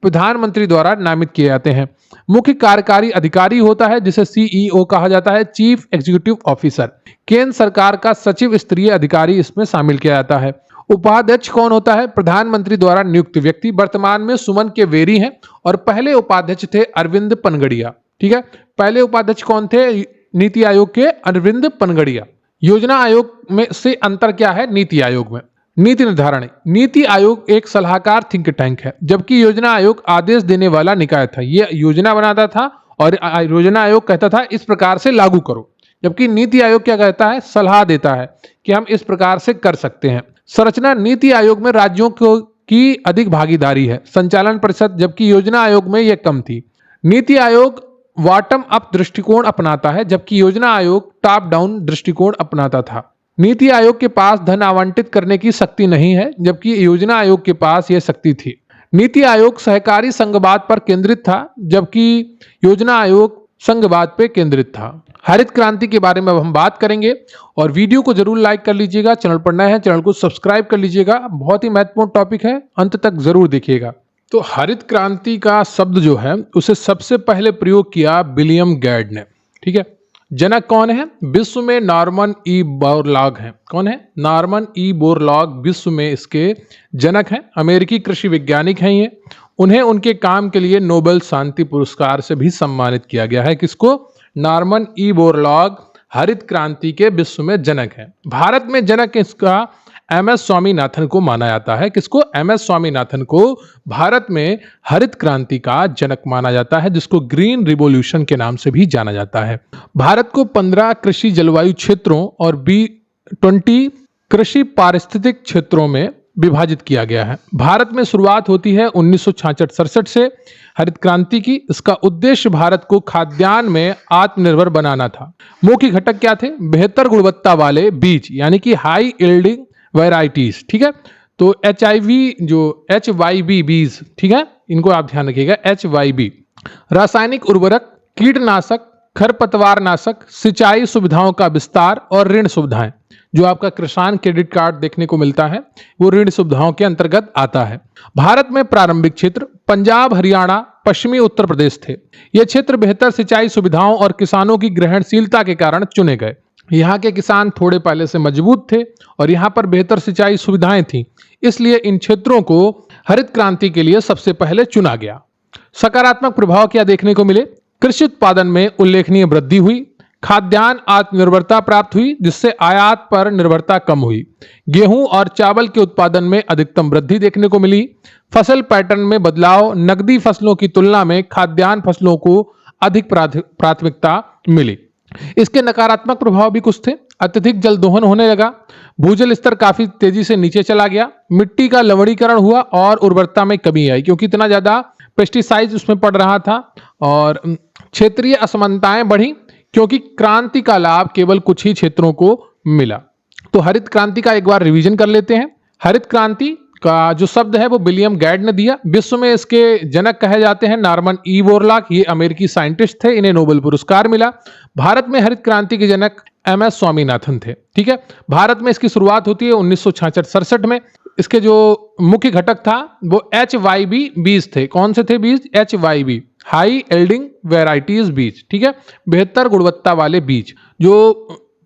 प्रधानमंत्री द्वारा नामित किए जाते हैं। मुख्य कार्यकारी अधिकारी होता है जिसे सीईओ कहा जाता है, चीफ एग्जीक्यूटिव ऑफिसर। केंद्र सरकार का सचिव स्तरीय अधिकारी इसमें शामिल किया जाता है। उपाध्यक्ष कौन होता है? प्रधानमंत्री द्वारा नियुक्त व्यक्ति। वर्तमान में सुमन के वेरी हैं और पहले उपाध्यक्ष थे अरविंद पनगड़िया। ठीक है, पहले उपाध्यक्ष कौन थे नीति आयोग के? अरविंद पनगड़िया। योजना आयोग में से अंतर क्या है नीति आयोग में? नीति निर्धारण। नीति आयोग एक सलाहकार थिंक टैंक है, जबकि योजना आयोग आदेश देने वाला निकाय था। यह योजना बनाता था और योजना आयोग कहता था इस प्रकार से लागू करो, जबकि नीति आयोग क्या कहता है? सलाह देता है कि हम इस प्रकार से कर सकते हैं। संरचना। नीति आयोग में राज्यों की अधिक भागीदारी है। संचालन परिषद, जबकि योजना आयोग में यह कम थी। नीति आयोग बॉटम अप दृष्टिकोण अपनाता है, जबकि योजना आयोग टॉप डाउन दृष्टिकोण अपनाता था। नीति आयोग के पास धन आवंटित करने की शक्ति नहीं है, जबकि योजना आयोग के पास यह शक्ति थी। नीति आयोग सहकारी संघवाद पर केंद्रित था, जबकि योजना आयोग संघवाद पे केंद्रित था। हरित क्रांति के बारे में अब हम बात करेंगे और वीडियो को जरूर लाइक कर लीजिएगा। चैनल पर नए हैं चैनल को सब्सक्राइब कर लीजिएगा। बहुत ही महत्वपूर्ण टॉपिक है, अंत तक जरूर देखिएगा। तो हरित क्रांति का शब्द जो है उसे सबसे पहले प्रयोग किया विलियम गेड ने। ठीक है, जनक कौन है? विश्व में नॉर्मन ई बोरलॉग हैं। कौन है? नॉर्मन ई बोरलॉग विश्व में इसके जनक हैं। अमेरिकी कृषि वैज्ञानिक हैं ये। उन्हें उनके काम के लिए नोबेल शांति पुरस्कार से भी सम्मानित किया गया है। किसको? नॉर्मन ई बोरलॉग हरित क्रांति के विश्व में जनक है। भारत में जनक इसका एमएस स्वामीनाथन को माना जाता है। किसको? एमएस स्वामीनाथन को भारत में हरित क्रांति का जनक माना जाता है, जिसको ग्रीन रिवॉल्यूशन के नाम से भी जाना जाता है। भारत को 15 कृषि जलवायु क्षेत्रों और 20 कृषि पारिस्थितिक क्षेत्रों में विभाजित किया गया है। भारत में शुरुआत होती है 1966-67 से हरित क्रांति की। इसका उद्देश्य भारत को खाद्यान्न में आत्मनिर्भर बनाना था। मुख्य घटक क्या थे? बेहतर गुणवत्ता वाले बीज यानी कि हाई यील्डिंग वैरायटीज, ठीक है। तो HYV बीज, ठीक है, इनको आप ध्यान रखिएगा, HYV। रासायनिक उर्वरक, कीटनाशक, खरपतवार नाशक, सिंचाई सुविधाओं का विस्तार और ऋण सुविधाएं। जो आपका किसान क्रेडिट कार्ड देखने को मिलता है वो ऋण सुविधाओं के अंतर्गत आता है। भारत में प्रारंभिक क्षेत्र पंजाब, हरियाणा, पश्चिमी उत्तर प्रदेश थे। ये क्षेत्र बेहतर सिंचाई सुविधाओं और किसानों की ग्रहणशीलता के कारण चुने गए। यहाँ के किसान थोड़े पहले से मजबूत थे और यहाँ पर बेहतर सिंचाई सुविधाएं थी, इसलिए इन क्षेत्रों को हरित क्रांति के लिए सबसे पहले चुना गया। सकारात्मक प्रभाव क्या देखने को मिले? कृषि उत्पादन में उल्लेखनीय वृद्धि हुई, खाद्यान्न आत्मनिर्भरता प्राप्त हुई जिससे आयात पर निर्भरता कम हुई, गेहूं और चावल के उत्पादन में अधिकतम वृद्धि देखने को मिली, फसल पैटर्न में बदलाव, नकदी फसलों की तुलना में खाद्यान्न फसलों को अधिक प्राथमिकता मिली। इसके नकारात्मक प्रभाव भी कुछ थे। अत्यधिक जल दोहन होने लगा, भूजल स्तर काफी तेजी से नीचे चला गया, मिट्टी का लवणीकरण हुआ और उर्वरता में कमी आई क्योंकि इतना ज्यादा पेस्टिसाइड उसमें पड़ रहा था, और क्षेत्रीय असमानताएं बढ़ी क्योंकि क्रांति का लाभ केवल कुछ ही क्षेत्रों को मिला। तो हरित क्रांति का एक बार रिवीजन कर लेते हैं। हरित क्रांति का जो शब्द है वो विलियम गैड ने दिया। विश्व में इसके जनक कहे जाते हैं नॉर्मन ई बोरलॉग, ये अमेरिकी साइंटिस्ट थे, इन्हें नोबेल पुरस्कार मिला। भारत में हरित क्रांति के जनक MS स्वामीनाथन थे, ठीक है। भारत में इसकी शुरुआत होती है 1966-67 में। इसके जो मुख्य घटक था वो HYV बीज थे। कौन से थे बीज? HYV, हाई यील्डिंग वैरायटीज बीज, ठीक है, बेहतर गुणवत्ता वाले बीज। जो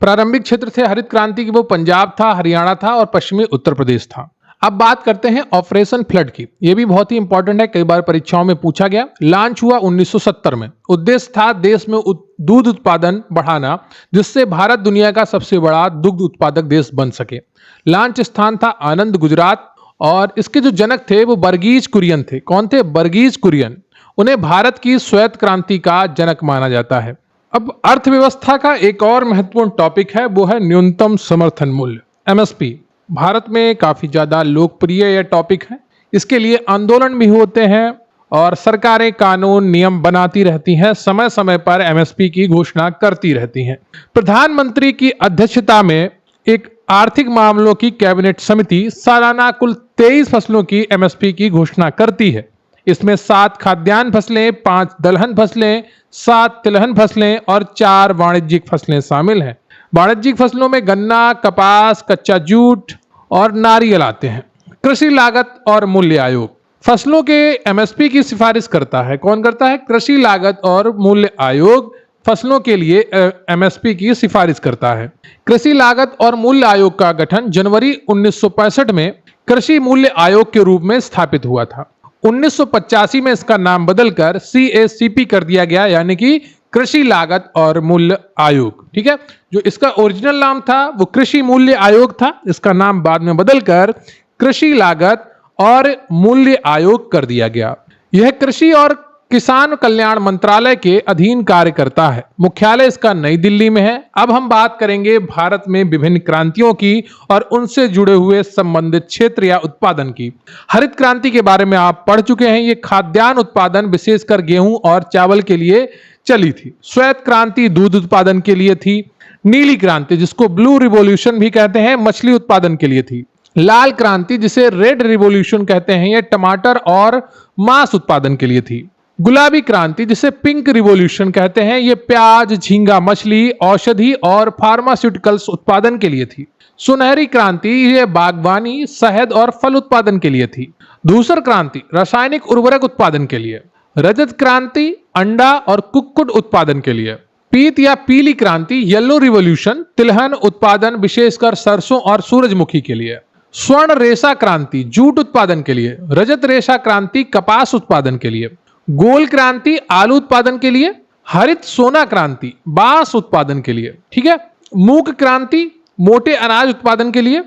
प्रारंभिक क्षेत्र थे हरित क्रांति की वो पंजाब था, हरियाणा था और पश्चिमी उत्तर प्रदेश था। अब बात करते हैं ऑपरेशन फ्लड की। यह भी बहुत ही इंपॉर्टेंट है, कई बार परीक्षाओं में पूछा गया। लॉन्च हुआ 1970 में। उद्देश्य था देश में दूध उत्पादन बढ़ाना जिससे भारत दुनिया का सबसे बड़ा दुग्ध उत्पादक देश बन सके। लॉन्च स्थान था आनंद, गुजरात, और इसके जो जनक थे वो वर्गीज कुरियन थे। कौन थे? वर्गीज कुरियन। उन्हें भारत की श्वेत क्रांति का जनक माना जाता है। अब अर्थव्यवस्था का एक और महत्वपूर्ण टॉपिक है, वो है न्यूनतम समर्थन मूल्य, MSP। भारत में काफी ज्यादा लोकप्रिय यह टॉपिक है। इसके लिए आंदोलन भी होते हैं और सरकारें कानून नियम बनाती रहती हैं, समय समय पर MSP की घोषणा करती रहती हैं। प्रधानमंत्री की अध्यक्षता में एक आर्थिक मामलों की कैबिनेट समिति सालाना कुल 23 फसलों की MSP की घोषणा करती है। इसमें 7 खाद्यान्न फसलें, 5 दलहन फसलें, 7 तिलहन फसलें और 4 वाणिज्यिक फसलें शामिल हैं। वाणिज्यिक फसलों में गन्ना, कपास, कच्चा जूट और नारियल आते हैं। कृषि लागत और मूल्य आयोग फसलों के MSP की सिफारिश करता है। कौन करता है? कृषि लागत और मूल्य आयोग फसलों के लिए MSP की सिफारिश करता है। कृषि लागत और मूल्य आयोग का गठन जनवरी 1965 में कृषि मूल्य आयोग के रूप में स्थापित हुआ था। 1985 में इसका नाम बदलकर CACP कर दिया गया, यानी कि कृषि लागत और मूल्य आयोग, ठीक है। जो इसका ओरिजिनल नाम था वो कृषि मूल्य आयोग था, इसका नाम बाद में बदलकर कृषि लागत और मूल्य आयोग कर दिया गया। यह कृषि और किसान कल्याण मंत्रालय के अधीन कार्य करता है। मुख्यालय इसका नई दिल्ली में है। अब हम बात करेंगे भारत में विभिन्न क्रांतियों की और उनसे जुड़े हुए संबंधित क्षेत्र या उत्पादन की। हरित क्रांति के बारे में आप पढ़ चुके हैं। ये खाद्यान्न उत्पादन विशेषकर गेहूं और चावल के लिए चली थी। श्वेत क्रांति दूध उत्पादन के लिए थी। नीली क्रांति जिसको ब्लू रिवॉल्यूशन भी कहते हैं मछली उत्पादन के लिए थी। लाल क्रांति जिसे रेड रिवॉल्यूशन कहते हैं ये टमाटर और मांस उत्पादन के लिए थी। गुलाबी क्रांति जिसे पिंक रिवॉल्यूशन कहते हैं ये प्याज, झींगा मछली, औषधि और फार्मास्यूटिकल्स उत्पादन के लिए थी। सुनहरी क्रांति ये बागवानी, शहद और फल उत्पादन के लिए थी। धूसर क्रांति रासायनिक उर्वरक उत्पादन के लिए। रजत क्रांति अंडा और कुक्कुट उत्पादन के लिए। पीत या पीली क्रांति येलो रिवॉल्यूशन तिलहन उत्पादन विशेषकर सरसों और सूरजमुखी के लिए। स्वर्ण रेशा क्रांति जूट उत्पादन के लिए। रजत रेशा क्रांति कपास उत्पादन के लिए। गोल क्रांति आलू उत्पादन के लिए। हरित सोना क्रांति बांस उत्पादन के लिए, ठीक है। मूंग क्रांति मोटे अनाज उत्पादन के लिए।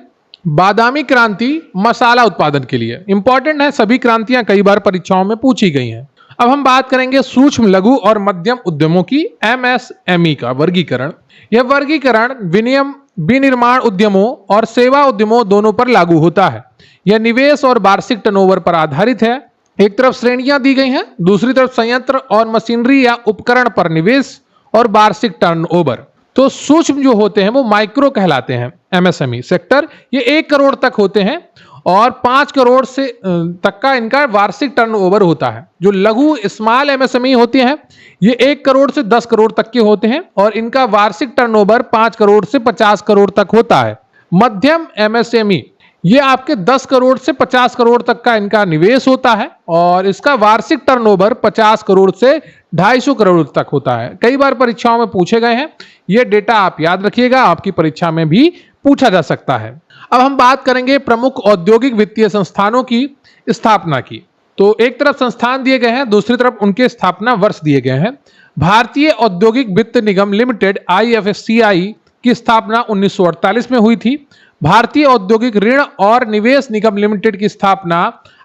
बादामी क्रांति मसाला उत्पादन के लिए। इंपॉर्टेंट है, सभी क्रांतियां कई बार परीक्षाओं में पूछी गई हैं। अब हम बात करेंगे सूक्ष्म, लघु और मध्यम उद्यमों की MSME का वर्गीकरण। यह वर्गीकरण विनिर्माण उद्यमों और सेवा उद्यमों दोनों पर लागू होता है। यह निवेश और वार्षिक टर्नओवर पर आधारित है। एक तरफ श्रेणियां दी गई हैं, दूसरी तरफ संयंत्र और मशीनरी या उपकरण पर निवेश और वार्षिक टर्नओवर। तो सूक्ष्म जो होते हैं वो माइक्रो कहलाते हैं। एमएसएमई सेक्टर ये 1 करोड़ तक होते हैं और 5 करोड़ से तक का इनका वार्षिक टर्नओवर होता है। जो लघु स्मॉल एमएसएमई होते हैं ये 1 करोड़ से 10 करोड़ तक के होते हैं और इनका वार्षिक टर्नओवर 5 करोड़ से 50 करोड़ तक होता है। मध्यम एमएसएमई ये आपके 10 करोड़ से 50 करोड़ तक का इनका निवेश होता है और इसका वार्षिक टर्नओवर 50 करोड़ से 250 करोड़ तक होता है। कई बार परीक्षाओं में पूछे गए हैं, ये डेटा आप याद रखिएगा, आपकी परीक्षा में भी पूछा जा सकता है। अब हम बात करेंगे प्रमुख औद्योगिक वित्तीय संस्थानों की स्थापना की। तो एक तरफ संस्थान दिए गए हैं, दूसरी तरफ उनके स्थापना वर्ष दिए गए हैं। भारतीय औद्योगिक वित्त निगम लिमिटेड IFSCI की स्थापना 1948 में हुई थी। भारतीय औद्योगिक ऋण और निवेश निगम लिमिटेड की स्थापना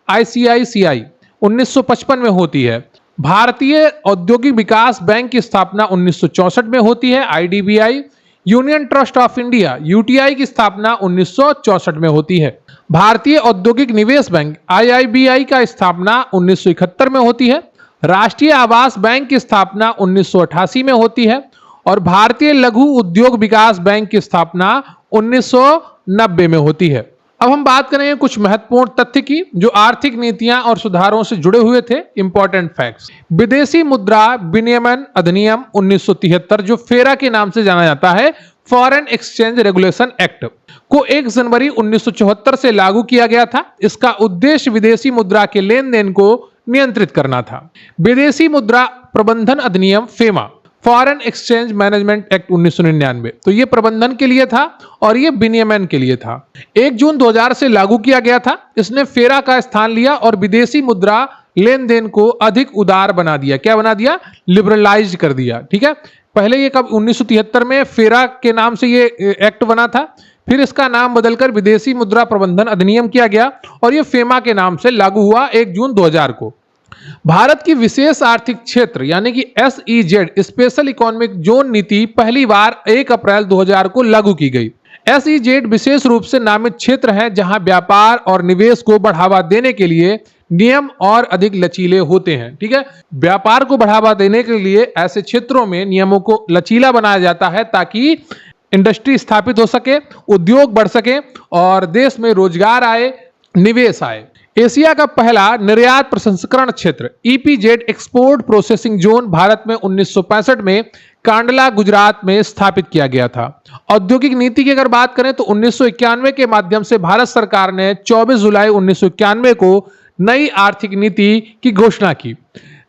ICICI 1955 में होती है। भारतीय औद्योगिक विकास बैंक की स्थापना 1964 में होती है। IDBI union trust of India UTI की स्थापना 1964 में होती है। भारतीय औद्योगिक निवेश बैंक IIBI का स्थापना 1971 में होती है। राष्ट्रीय आवास बैंक की स्थापना 1988 में होती है और भारतीय लघु उद्योग विकास बैंक की स्थापना 1990 में होती है। अब हम बात करेंगे कुछ महत्वपूर्ण तथ्य की जो आर्थिक नीतियां और सुधारों से जुड़े हुए थे। Important facts. विदेशी मुद्रा विनियमन अधिनियम 1973 जो फेरा के नाम से जाना जाता है, फॉरेन एक्सचेंज रेगुलेशन एक्ट को 1 जनवरी 1974 से लागू किया गया था। इसका उद्देश्य विदेशी मुद्रा के लेन देन को नियंत्रित करना था। विदेशी मुद्रा प्रबंधन अधिनियम FEMA foreign exchange management act 1999 तो ये प्रबंधन के लिए था और ये विनियमन के लिए था। 1 जून 2000 से लागू किया गया था। इसने फेरा का स्थान लिया और विदेशी मुद्रा लेन देन को अधिक उदार बना दिया। क्या बना दिया? लिबरलाइज कर दिया। ठीक है, पहले ये कब 1973 में फेरा के नाम से ये एक्ट बना था, फिर इसका नाम बदलकर विदेशी मुद्रा प्रबंधन अधिनियम किया गया और ये फेमा के नाम से लागू हुआ 1 जून 2000 को। भारत की विशेष आर्थिक क्षेत्र यानी कि SEZ स्पेशल इकोनॉमिक जोन नीति पहली बार 1 अप्रैल 2000 को लागू की गई। SEZ विशेष रूप से नामित क्षेत्र है जहां व्यापार और निवेश को बढ़ावा देने के लिए नियम और अधिक लचीले होते हैं। ठीक है, व्यापार को बढ़ावा देने के लिए ऐसे क्षेत्रों में नियमों को लचीला बनाया जाता है ताकि इंडस्ट्री स्थापित हो सके, उद्योग बढ़ सके और देश में रोजगार आए, निवेश आए। एशिया का पहला निर्यात प्रसंस्करण क्षेत्र EPZ export processing zone Bharat में 1965 में कांडला गुजरात में स्थापित किया गया था। औद्योगिक नीति की अगर बात करें तो 1991 के माध्यम से भारत सरकार ने 24 जुलाई 1991 को नई आर्थिक नीति की घोषणा की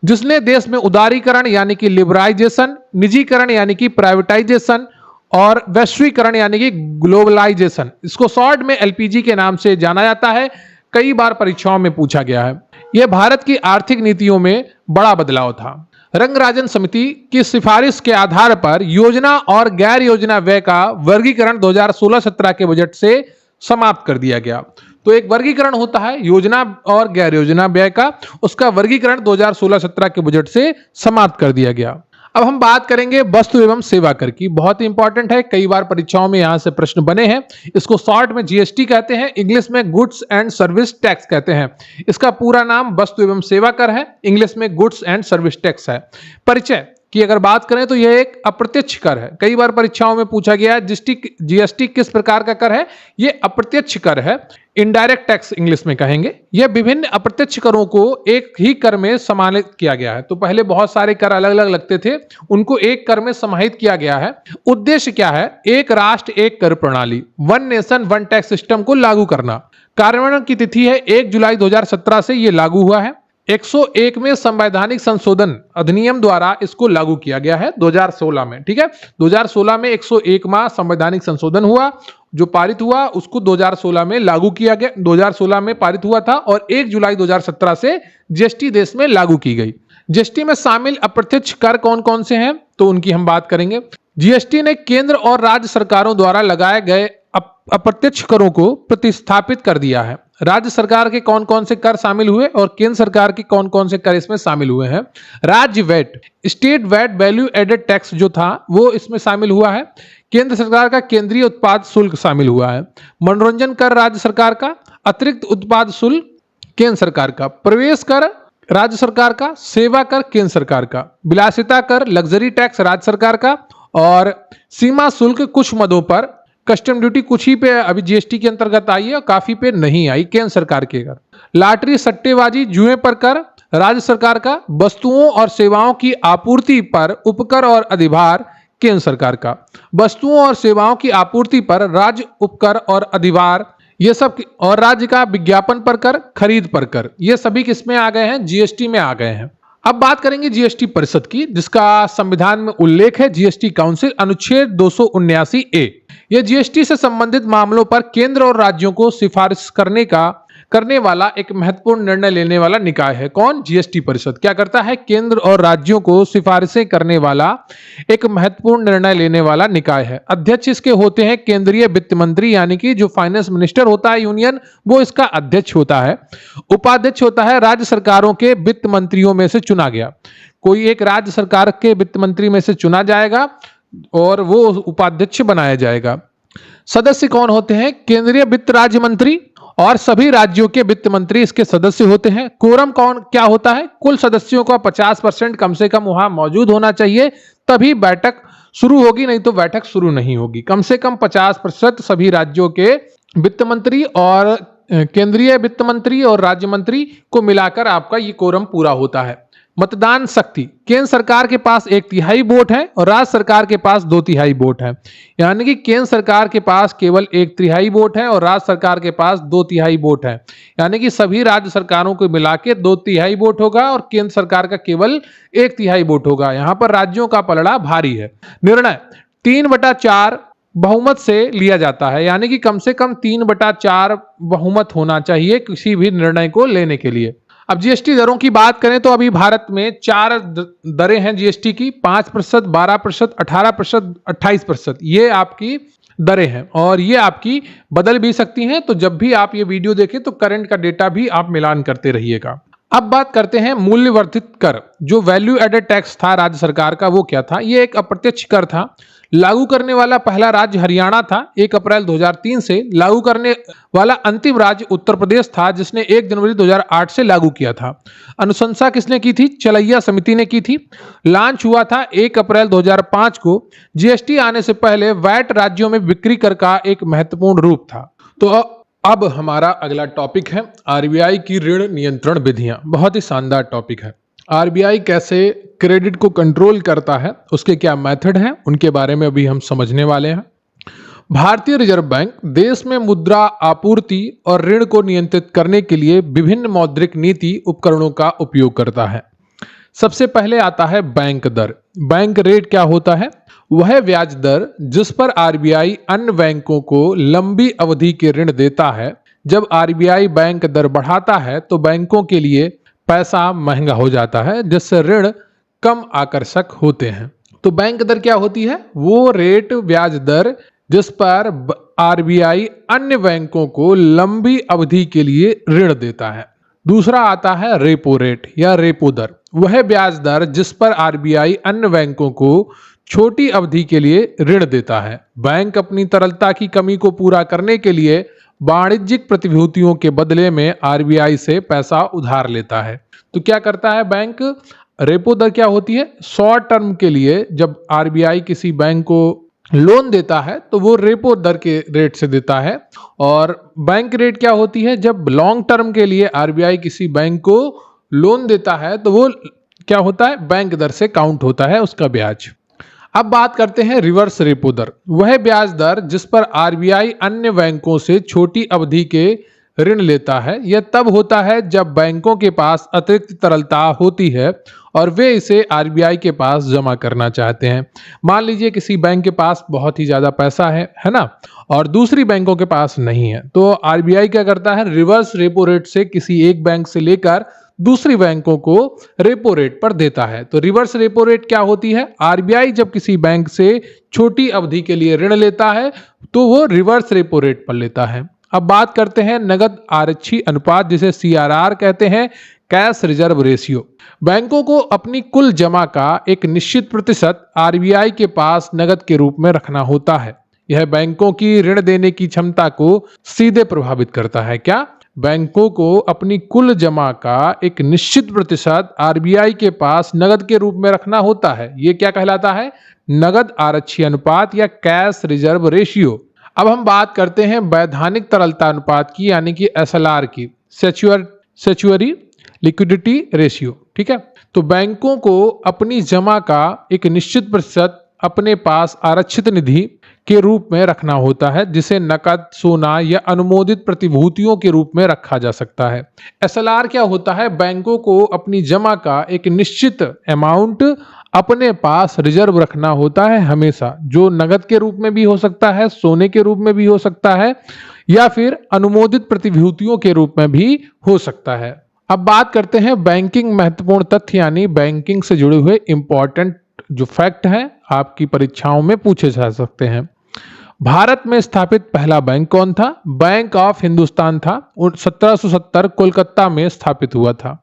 जिसने देश में उदारीकरण यानी कि लिबराइजेशन, निजीकरण यानी कि प्राइवेटाइजेशन और वैश्वीकरण यानी कि ग्लोबलाइजेशन, इसको शॉर्ट में LPG के नाम से जाना जाता है, कई बार परीक्षाओं में पूछा गया है। यह भारत की आर्थिक नीतियों में बड़ा बदलाव था। रंगराजन समिति की सिफारिश के आधार पर योजना और गैर योजना व्यय का वर्गीकरण 2016-17 के बजट से समाप्त कर दिया गया। तो एक वर्गीकरण होता है योजना और गैर योजना व्यय का, उसका वर्गीकरण 2016-17 के बजट से समाप्त कर दिया गया। अब हम बात करेंगे वस्तु एवं सेवा कर की। बहुत ही इंपॉर्टेंट है, कई बार परीक्षाओं में यहां से प्रश्न बने हैं। इसको शॉर्ट में GST कहते हैं, इंग्लिश में गुड्स एंड सर्विस टैक्स कहते हैं। इसका पूरा नाम वस्तु एवं सेवा कर है, इंग्लिश में गुड्स एंड सर्विस टैक्स है। परिचय की अगर बात करें तो यह एक अप्रत्यक्ष कर है। कई बार परीक्षाओं में पूछा गया है GST किस प्रकार का कर है, यह अप्रत्यक्ष कर है, इनडायरेक्ट टैक्स इंग्लिश में कहेंगे। यह विभिन्न अप्रत्यक्ष करों को एक ही कर में सम्मिलित किया गया है। तो पहले बहुत सारे कर अलग अलग लगते थे, उनको एक कर में समाहित किया गया है। उद्देश्य क्या है? एक राष्ट्र एक कर प्रणाली, one nation one tax system को लागू करना। कार्यान्वयन की तिथि है 1 जुलाई 2017 से यह लागू हुआ है। 101 में संवैधानिक संशोधन अधिनियम द्वारा इसको लागू किया गया है 2016 में। ठीक है, 2016 में 101वां संवैधानिक संशोधन हुआ, जो पारित हुआ उसको 2016 में लागू किया गया। 2016 में पारित हुआ था और 1 जुलाई 2017 से GST देश में लागू की गई। GST में शामिल अप्रत्यक्ष कर कौन कौन से हैं तो उनकी हम बात करेंगे। GST ने केंद्र और राज्य सरकारों द्वारा लगाए गए अप्रत्यक्ष करों को प्रतिस्थापित कर दिया है। राज्य सरकार के कौन कौन से कर शामिल हुए और केंद्र सरकार के कौन कौन से कर इसमें शामिल हुए हैं। राज्य VAT, state VAT value added tax जो था वो इसमें शामिल हुआ है। केंद्र सरकार का केंद्रीय उत्पाद शुल्क शामिल हुआ है। मनोरंजन कर राज्य सरकार का, अतिरिक्त उत्पाद शुल्क केंद्र सरकार का, प्रवेश कर राज्य सरकार का, सेवा कर केंद्र सरकार का, विलासिता कर लग्जरी टैक्स राज्य सरकार का, और सीमा शुल्क कुछ मदों पर, कस्टम ड्यूटी कुछ ही पे अभी जीएसटी के अंतर्गत आई है और काफी पे नहीं आई, केंद्र सरकार के कर। लॉटरी, सट्टेबाजी, जुए पर कर राज्य सरकार का, वस्तुओं और सेवाओं की आपूर्ति पर उपकर और अधिभार केंद्र सरकार का, वस्तुओं और सेवाओं की आपूर्ति पर राज्य उपकर और अधिभार ये सब, और राज्य का विज्ञापन पर कर, खरीद पर कर, ये सभी किसमें आ गए हैं? जीएसटी में आ गए हैं। अब बात करेंगे जीएसटी परिषद की, जिसका संविधान में उल्लेख है। जीएसटी काउंसिल अनुच्छेद 279A, यह जीएसटी से संबंधित मामलों पर केंद्र और राज्यों को सिफारिश करने वाला एक महत्वपूर्ण निर्णय लेने वाला निकाय है। कौन? जीएसटी परिषद क्या करता है? केंद्र और राज्यों को सिफारिशें करने वाला एक महत्वपूर्ण निर्णय लेने वाला निकाय है। अध्यक्ष इसके होते हैं केंद्रीय वित्त मंत्री, यानी कि जो फाइनेंस मिनिस्टर होता है यूनियन, वो इसका अध्यक्ष होता है। उपाध्यक्ष होता है राज्य सरकारों के वित्त मंत्रियों में से चुना गया। कोई एक राज्य सरकार के वित्त मंत्री में से चुना जाएगा और वो उपाध्यक्ष बनाया जाएगा। सदस्य कौन होते हैं? केंद्रीय वित्त राज्य मंत्री और सभी राज्यों के वित्त मंत्री इसके सदस्य होते हैं। कोरम क्या होता है? कुल सदस्यों का 50% कम से कम वहां मौजूद होना चाहिए, तभी बैठक शुरू होगी, नहीं तो बैठक शुरू नहीं होगी। कम से कम 50% सभी राज्यों के वित्त मंत्री और केंद्रीय वित्त मंत्री और राज्य मंत्री को मिलाकर आपका ये कोरम पूरा होता है। मतदान शक्ति, केंद्र सरकार के पास 1/3 वोट है और राज्य सरकार के पास 2/3 वोट है। यानी कि केंद्र सरकार के पास केवल 1/3 वोट है और राज्य सरकार के पास 2/3 वोट है। यानी कि सभी राज्य सरकारों को मिला के 2/3 वोट होगा और केंद्र सरकार का केवल 1/3 वोट होगा। यहां पर राज्यों का पलड़ा भारी है। निर्णय 3/4 बहुमत से लिया जाता है, यानी कि कम से कम 3/4 बहुमत होना चाहिए किसी भी निर्णय को लेने के लिए। अब जीएसटी दरों की बात करें तो अभी भारत में 4 दरें हैं जीएसटी की, 5%, 12%, 18%, 28%। ये आपकी दरें हैं और ये आपकी बदल भी सकती हैं। तो जब भी आप ये वीडियो देखें तो करंट का डेटा भी आप मिलान करते रहिएगा। अब बात करते हैं मूल्य वर्धित कर। जो वैल्यू एडेड टैक्स था राज्य सरकार का, वो क्या था? ये एक अप्रत्यक्ष कर था। लागू करने वाला पहला राज्य हरियाणा था 1 अप्रैल 2003 से। लागू करने वाला अंतिम राज्य उत्तर प्रदेश था, जिसने 1 जनवरी 2008 से लागू किया था। अनुशंसा किसने की थी? चलैया समिति ने की थी। लॉन्च हुआ था 1 अप्रैल 2005 को। जीएसटी आने से पहले वैट राज्यों में बिक्री कर का एक महत्वपूर्ण रूप था। तो अब हमारा अगला टॉपिक है आरबीआई की ऋण नियंत्रण विधियां। बहुत ही शानदार टॉपिक है। आरबीआई कैसे क्रेडिट को कंट्रोल करता है, उसके क्या मेथड हैं, उनके बारे में अभी हम समझने वाले हैं। भारतीय रिजर्व बैंक देश में मुद्रा आपूर्ति और ऋण को नियंत्रित करने के लिए विभिन्न मौद्रिक नीति उपकरणों का उपयोग करता है। सबसे पहले आता है बैंक दर। बैंक रेट क्या होता है? वह ब्याज दर जिस पर आरबीआई अन्य बैंकों को लंबी अवधि के ऋण देता है। जब आरबीआई बैंक दर बढ़ाता है तो बैंकों के लिए पैसा महंगा हो जाता है, जिससे ऋण कम आकर्षक होते हैं। तो बैंक दर क्या होती है? वो रेट, ब्याज दर जिस पर आरबीआई अन्य बैंकों को लंबी अवधि के लिए ऋण देता है। दूसरा आता है रेपो रेट या रेपो दर। वह ब्याज दर जिस पर आरबीआई अन्य बैंकों को छोटी अवधि के लिए ऋण देता है। बैंक अपनी तरलता की कमी को पूरा करने के लिए वाणिज्यिक प्रतिभूतियों के बदले में आरबीआई से पैसा उधार लेता है। तो क्या करता है बैंक? रेपो दर क्या होती है? शॉर्ट टर्म के लिए जब आरबीआई किसी बैंक को लोन देता है तो वो रेपो दर के रेट से देता है। और बैंक रेट क्या होती है? जब लॉन्ग टर्म के लिए आरबीआई किसी बैंक को लोन देता है तो वो क्या होता है? बैंक दर से काउंट होता है उसका ब्याज। अब बात करते हैं रिवर्स रेपो दर। वह ब्याज दर जिस पर आरबीआई अन्य बैंकों से छोटी अवधि के ऋण लेता है। यह तब होता है जब बैंकों के पास अतिरिक्त तरलता होती है और वे इसे आरबीआई के पास जमा करना चाहते हैं। मान लीजिए किसी बैंक के पास बहुत ही ज्यादा पैसा है ना, और दूसरी बैंकों के पास नहीं है, तो आरबीआई क्या करता है? रिवर्स रेपो रेट से किसी एक बैंक से लेकर दूसरी बैंकों को रेपो रेट पर देता है। तो रिवर्स रेपो रेट क्या होती है? आरबीआई जब किसी बैंक से छोटी अवधि के लिए ऋण लेता है तो वो रिवर्स रेपो रेट पर लेता है। अब बात करते हैं नगद आरक्षी अनुपात, जिसे सीआरआर कहते हैं। Cash reserve ratio. बैंकों को अपनी कुल जमा का एक निश्चित प्रतिशत आरबीआई के पास नकद के रूप में रखना होता है। यह बैंकों की ऋण देने की क्षमता को सीधे प्रभावित करता है। क्या? बैंकों को अपनी कुल जमा का एक निश्चित प्रतिशत आरबीआई के पास नकद के रूप में रखना होता है। यह क्या कहलाता है? नकद आरक्षी अनुपात या कैश रिजर्व रेशियो। अब हम बात करते हैं वैधानिक तरलता अनुपात की, यानी कि एसएलआर की, सेचुअरी लिक्विडिटी रेशियो। ठीक है, तो बैंकों को अपनी जमा का एक निश्चित प्रतिशत अपने पास आरक्षित निधि के रूप में रखना होता है, जिसे नकद, सोना या अनुमोदित प्रतिभूतियों के रूप में रखा जा सकता है। एसएलआर क्या होता है? बैंकों को अपनी जमा का एक निश्चित अमाउंट अपने पास रिजर्व रखना होता है हमेशा, जो नगद के रूप में भी हो सकता है, सोने के रूप में भी हो सकता है, या फिर अनुमोदित प्रतिभूतियों के रूप में भी हो सकता है। अब बात करते हैं बैंकिंग महत्वपूर्ण तथ्य, यानी बैंकिंग से जुड़े हुए इंपॉर्टेंट जो फैक्ट हैं, आपकी परीक्षाओं में पूछे जा सकते हैं। भारत में स्थापित पहला बैंक कौन था? बैंक ऑफ हिंदुस्तान था। 1770 कोलकाता में स्थापित हुआ था।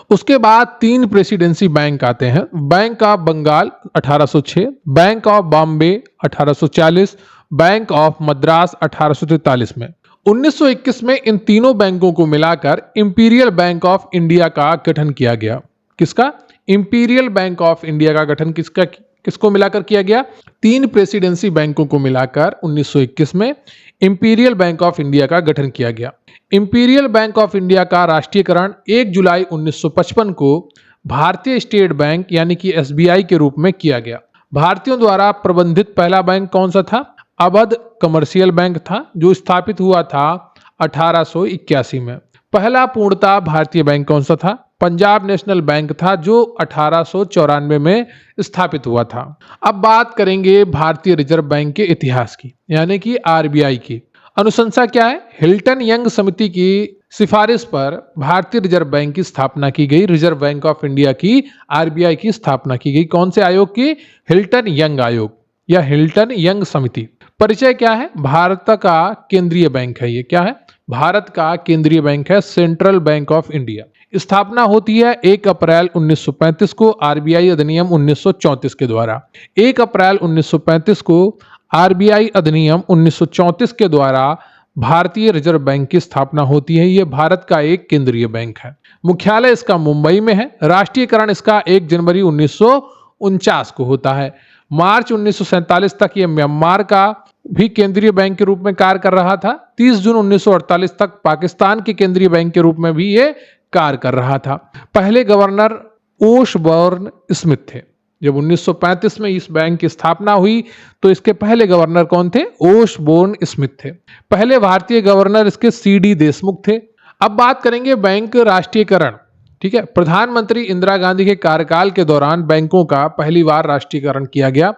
उसके बाद 3 प्रेसिडेंसी बैंक आते हैं। Bank of Bengal 1806, bank of Bombay 1840, bank of Madras 1843 में। 1921 में इन तीनों बैंकों को मिलाकर इंपीरियल बैंक ऑफ इंडिया का गठन किया गया। किसका? इंपीरियल बैंक ऑफ इंडिया का गठन किसको मिलाकर किया गया? 3 प्रेसिडेंसी बैंकों को मिलाकर 1921 में इंपीरियल बैंक ऑफ इंडिया का गठन किया गया। इंपीरियल बैंक ऑफ इंडिया का राष्ट्रीयकरण 1 जुलाई 1955 को भारतीय स्टेट बैंक यानी कि एसबीआई के रूप में किया गया। भारतीयों द्वारा प्रबंधित पहला बैंक कौन सा था? अवध कमर्शियल बैंक था, जो स्थापित हुआ था 1881 में। पहला पूर्णतः भारतीय बैंक कौन सा था? पंजाब नेशनल बैंक था, जो 1894 में स्थापित हुआ था। अब बात करेंगे भारतीय रिजर्व बैंक के इतिहास की, यानी कि आरबीआई की। अनुशंसा क्या है? हिल्टन यंग समिति की सिफारिश पर भारतीय रिजर्व बैंक की स्थापना की गई। रिजर्व बैंक ऑफ इंडिया की आरबीआई की स्थापना की गई। कौन से आयोग की? हिल्टन यंग आयोग या हिल्टन यंग समिति। परिचय क्या है? भारत का केंद्रीय बैंक है। ये क्या है? भारत का केंद्रीय बैंक है, सेंट्रल बैंक ऑफ इंडिया। स्थापना होती है 1 अप्रैल 1935 को आरबीआई अधिनियम 1934 के द्वारा। 1 अप्रैल 1935 को आरबीआई अधिनियम 1934 के द्वारा भारतीय रिजर्व बैंक की स्थापना होती है। यह भारत का एक केंद्रीय बैंक है। मुख्यालय इसका मुंबई में है। राष्ट्रीयकरण इसका 1 जनवरी 1949 को होता है। मार्च 1947 तक यह म्यांमार का भी केंद्रीय बैंक के रूप में कार्य कर रहा था। 30 जून 1948 तक पाकिस्तान के केंद्रीय बैंक के रूप में भी ये कार्य कर रहा था। पहले गवर्नर ओशबोर्न स्मिथ थे। जब 1935 में इस बैंक की स्थापना हुई तो इसके पहले गवर्नर कौन थे? ओशबोर्न स्मिथ थे। पहले भारतीय गवर्नर इसके सीडी देशमुख थे। अब बात करेंगे बैंक राष्ट्रीयकरण। ठीक है, प्रधानमंत्री इंदिरा गांधी के कार्यकाल के दौरान बैंकों का पहली बार राष्ट्रीयकरण किया गया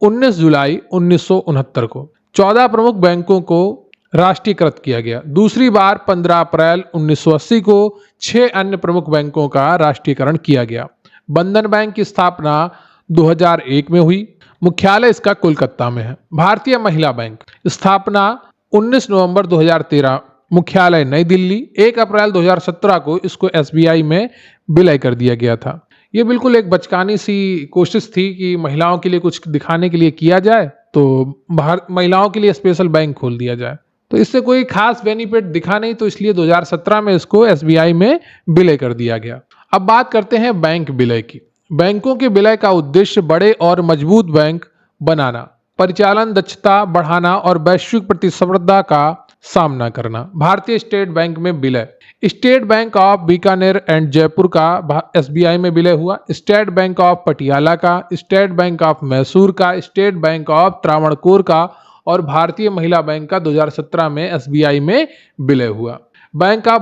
19 जुलाई 1969 को। 14 प्रमुख बैंकों को राष्ट्रीयकृत किया गया। दूसरी बार 15 अप्रैल 1980 को 6 अन्य प्रमुख बैंकों का राष्ट्रीयकरण किया गया। बंधन बैंक की स्थापना 2001 में हुई। मुख्यालय इसका कोलकाता में है। भारतीय महिला बैंक स्थापना 19 नवंबर 2013, मुख्यालय नई दिल्ली। 1 अप्रैल 2017 को इसको एसबीआई में विलय कर दिया गया था। ये बिल्कुल एक बचकानी सी कोशिश थी कि महिलाओं के लिए कुछ दिखाने के लिए किया जाए, तो महिलाओं के लिए स्पेशल बैंक खोल दिया जाए। तो इससे कोई खास बेनिफिट दिखा नहीं, तो इसलिए 2017 में इसको एसबीआई में विलय कर दिया गया। अब बात करते हैं बैंक विलय की। बैंकों के विलय का उद्देश्य बड़े और मजबूत बैंक बनाना, परिचालन दक्षता बढ़ाना और वैश्विक प्रतिस्पर्धा का सामना करना। भारतीय स्टेट बैंक में विलय। State bank of Bikaner and Jaipur का एसबीआई में विलय हुआ। स्टेट बैंक ऑफ पटियाला का, स्टेट बैंक ऑफ मैसूर का, स्टेट बैंक ऑफ त्रावणकोर का और भारतीय महिला बैंक का 2017 में एसबीआई में विलय हुआ। बैंक ऑफ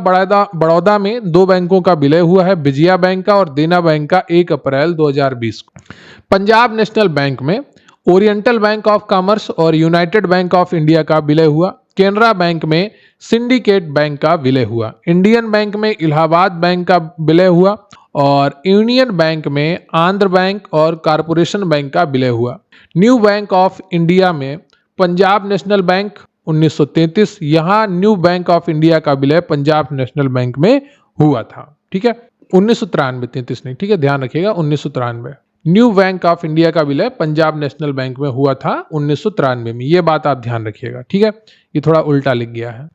बड़ौदा में 2 बैंकों का विलय हुआ है, विजया बैंक का और देना बैंक का 1 अप्रैल 2020 को। पंजाब नेशनल बैंक में ओरिएंटल बैंक ऑफ कॉमर्स और यूनाइटेड बैंक ऑफ इंडिया का विलय हुआ। केनरा बैंक में सिंडिकेट बैंक का विलय हुआ। इंडियन बैंक में इलाहाबाद बैंक का विलय हुआ और यूनियन बैंक में आंध्र बैंक और कारपोरेशन बैंक का विलय हुआ। न्यू बैंक ऑफ इंडिया में पंजाब नेशनल बैंक 1933, यहां न्यू बैंक ऑफ इंडिया का विलय पंजाब नेशनल बैंक में हुआ था। ठीक है, 1993, 33 नहीं, ठीक है, ध्यान रखिएगा 1993। न्यू बैंक ऑफ इंडिया का विलय पंजाब नेशनल बैंक में हुआ था 1993 में, ये बात आप ध्यान रखिएगा, ठीक है। ये थोड़ा उल्टा लिख गया है।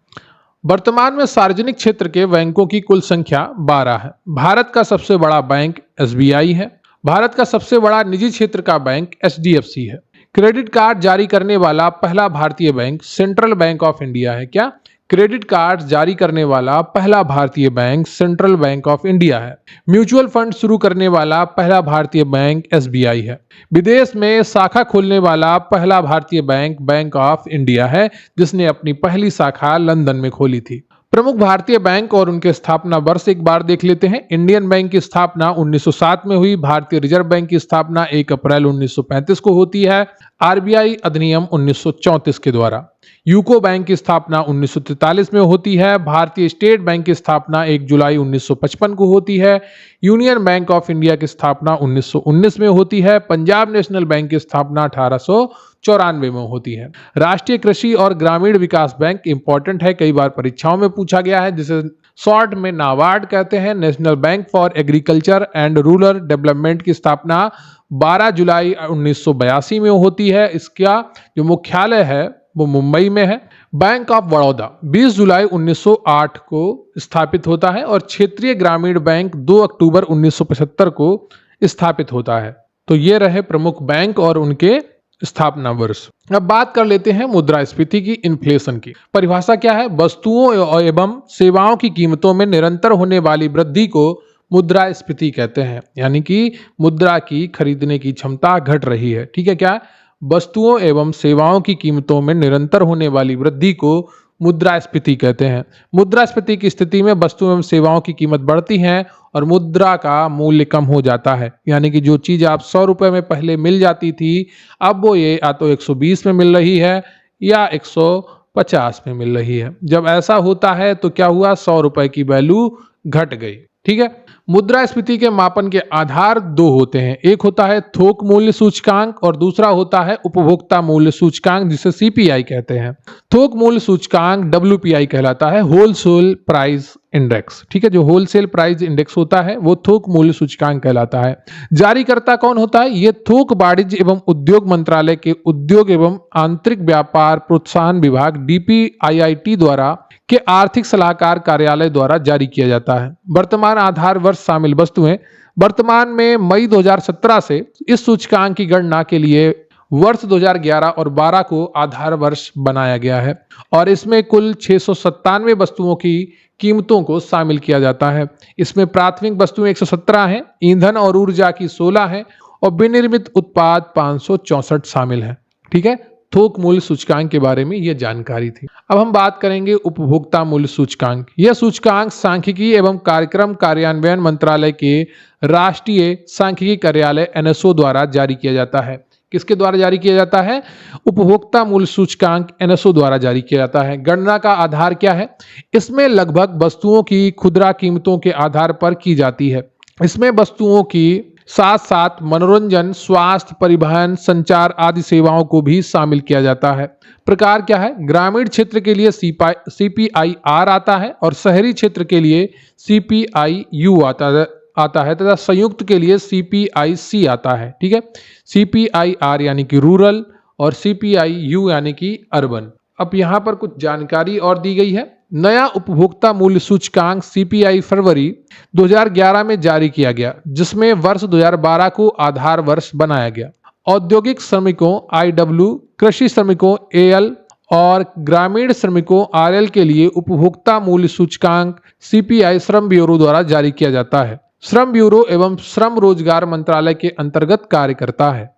वर्तमान में सार्वजनिक क्षेत्र के बैंकों की कुल संख्या 12 है। भारत का सबसे बड़ा बैंक एसबीआई है। भारत का सबसे बड़ा निजी क्षेत्र का बैंक एचडीएफसी है। क्रेडिट कार्ड जारी करने वाला पहला भारतीय bank central bank of India है। क्या? क्रेडिट कार्ड जारी करने वाला पहला भारतीय bank central bank of India है। म्यूचुअल फंड शुरू करने वाला पहला भारतीय बैंक एसबीआई है। विदेश में शाखा खोलने वाला पहला भारतीय बैंक बैंक ऑफ इंडिया है, जिसने अपनी पहली शाखा लंदन में खोली थी। प्रमुख भारतीय बैंक और उनके स्थापना वर्ष एक बार देख लेते हैं। इंडियन बैंक की स्थापना 1907 में हुई। भारतीय रिजर्व बैंक की स्थापना 1 अप्रैल 1935 को होती है। आरबीआई अधिनियम 1934 के द्वारा। यूको बैंक की स्थापना 1943 में होती है। भारतीय स्टेट बैंक की स्थापना 1 जुलाई 1955 को होती है। यूनियन बैंक ऑफ इंडिया की स्थापना 1919 में होती है। पंजाब नेशनल बैंक की स्थापना 1894 में होती है। राष्ट्रीय कृषि और ग्रामीण विकास बैंक इंपॉर्टेंट है, कई बार परीक्षाओं में पूछा गया है, जिसे शॉर्ट में नाबार्ड कहते हैं। National bank for agriculture and rural development की स्थापना 12 जुलाई 1982 में होती है। इसका जो मुख्यालय है वो मुंबई में है। बैंक ऑफ बड़ौदा 20 जुलाई 1908 को स्थापित होता है और क्षेत्रीय ग्रामीण बैंक 2 अक्टूबर 1975 को स्थापित होता है। तो ये रहे प्रमुख बैंक और उनके स्थापना वर्ष। अब बात कर लेते हैं मुद्रास्फीति की, इन्फ्लेशन की। परिभाषा क्या है? वस्तुओं एवं सेवाओं की कीमतों में निरंतर होने वाली वृद्धि को मुद्रास्फीति कहते हैं, यानी कि मुद्रा की खरीदने की क्षमता घट रही है। ठीक है, क्या? वस्तुओं एवं सेवाओं की कीमतों में निरंतर होने वाली वृद्धि को मुद्रास्फीति कहते हैं। मुद्रास्फीति की स्थिति में वस्तुओं एवं सेवाओं की कीमत बढ़ती है और मुद्रा का मूल्य कम हो जाता है, यानी कि जो चीज आप 100 रुपए में पहले मिल जाती थी, अब वो ये या तो 120 में मिल रही है या 150 में मिल रही है। जब ऐसा होता है तो क्या हुआ? 100 रुपए की वैल्यू घट गई। ठीक है। मुद्रास्फीति के मापन के आधार 2 होते हैं। एक होता है थोक मूल्य सूचकांक और दूसरा होता है उपभोक्ता मूल्य सूचकांक, जिसे सीपीआई कहते हैं। थोक मूल्य सूचकांक डब्ल्यूपीआई कहलाता है, होलसेल प्राइस इंडेक्स। ठीक है, जो होलसेल प्राइस इंडेक्स होता है वो थोक मूल्य सूचकांक कहलाता है। जारीकर्ता कौन होता है? ये थोक वाणिज्य एवं उद्योग मंत्रालय के उद्योग एवं आंतरिक व्यापार प्रोत्साहन विभाग डीपीआईआईटी द्वारा के आर्थिक सलाहकार कार्यालय द्वारा जारी किया जाता है। वर्तमान आधार वर्ष शामिल वस्तुएं। वर्तमान में मई 2017 से इस सूचकांक की गणना के लिए वर्ष 2011 और 12 को आधार वर्ष बनाया गया है और इसमें कुल 697 वस्तुओं की कीमतों को शामिल किया जाता है। इसमें प्राथमिक वस्तुएं 117 हैं, ईंधन और ऊर्जा की 16 हैं और विनिर्मित उत्पाद 564 शामिल हैं। ठीक है, थोक मूल्य सूचकांक के बारे में यह जानकारी थी। अब हम बात करेंगे उपभोक्ता मूल्य सूचकांक। यह सूचकांक सांख्यिकी एवं कार्यक्रम कार्यान्वयन मंत्रालय के राष्ट्रीय सांख्यिकी कार्यालय एनएसओ द्वारा जारी किया जाता है। किसके द्वारा जारी किया जाता है? उपभोक्ता मूल्य सूचकांक एनएसओ द्वारा जारी किया जाता है। गणना का आधार क्या है? इसमें लगभग वस्तुओं की खुदरा कीमतों के आधार पर की जाती है। इसमें वस्तुओं की साथ साथ मनोरंजन, स्वास्थ्य, परिवहन, संचार आदि सेवाओं को भी शामिल किया जाता है। प्रकार क्या है? ग्रामीण क्षेत्र के लिए सीपीआईआर आता है और शहरी क्षेत्र के लिए सीपीआईयू आता है तथा संयुक्त के लिए सीपीआईसी आता है। ठीक है, सीपीआईआर यानी कि रूरल और सीपीआईयू यानी कि अर्बन। अब यहाँ पर कुछ जानकारी और दी गई है। नया उपभोक्ता मूल्य सूचकांक सीपीआई फरवरी 2011 में जारी किया गया, जिसमें वर्ष 2012 को आधार वर्ष बनाया गया। औद्योगिक श्रमिकों आईडब्ल्यू, कृषि श्रमिकों एएल और ग्रामीण श्रमिकों आरएल के लिए उपभोक्ता मूल्य सूचकांक सीपीआई श्रम ब्यूरो द्वारा जारी किया जाता है। श्रम ब्यूरो एवं श्रम रोजगार मंत्रालय के अंतर्गत कार्य करता है।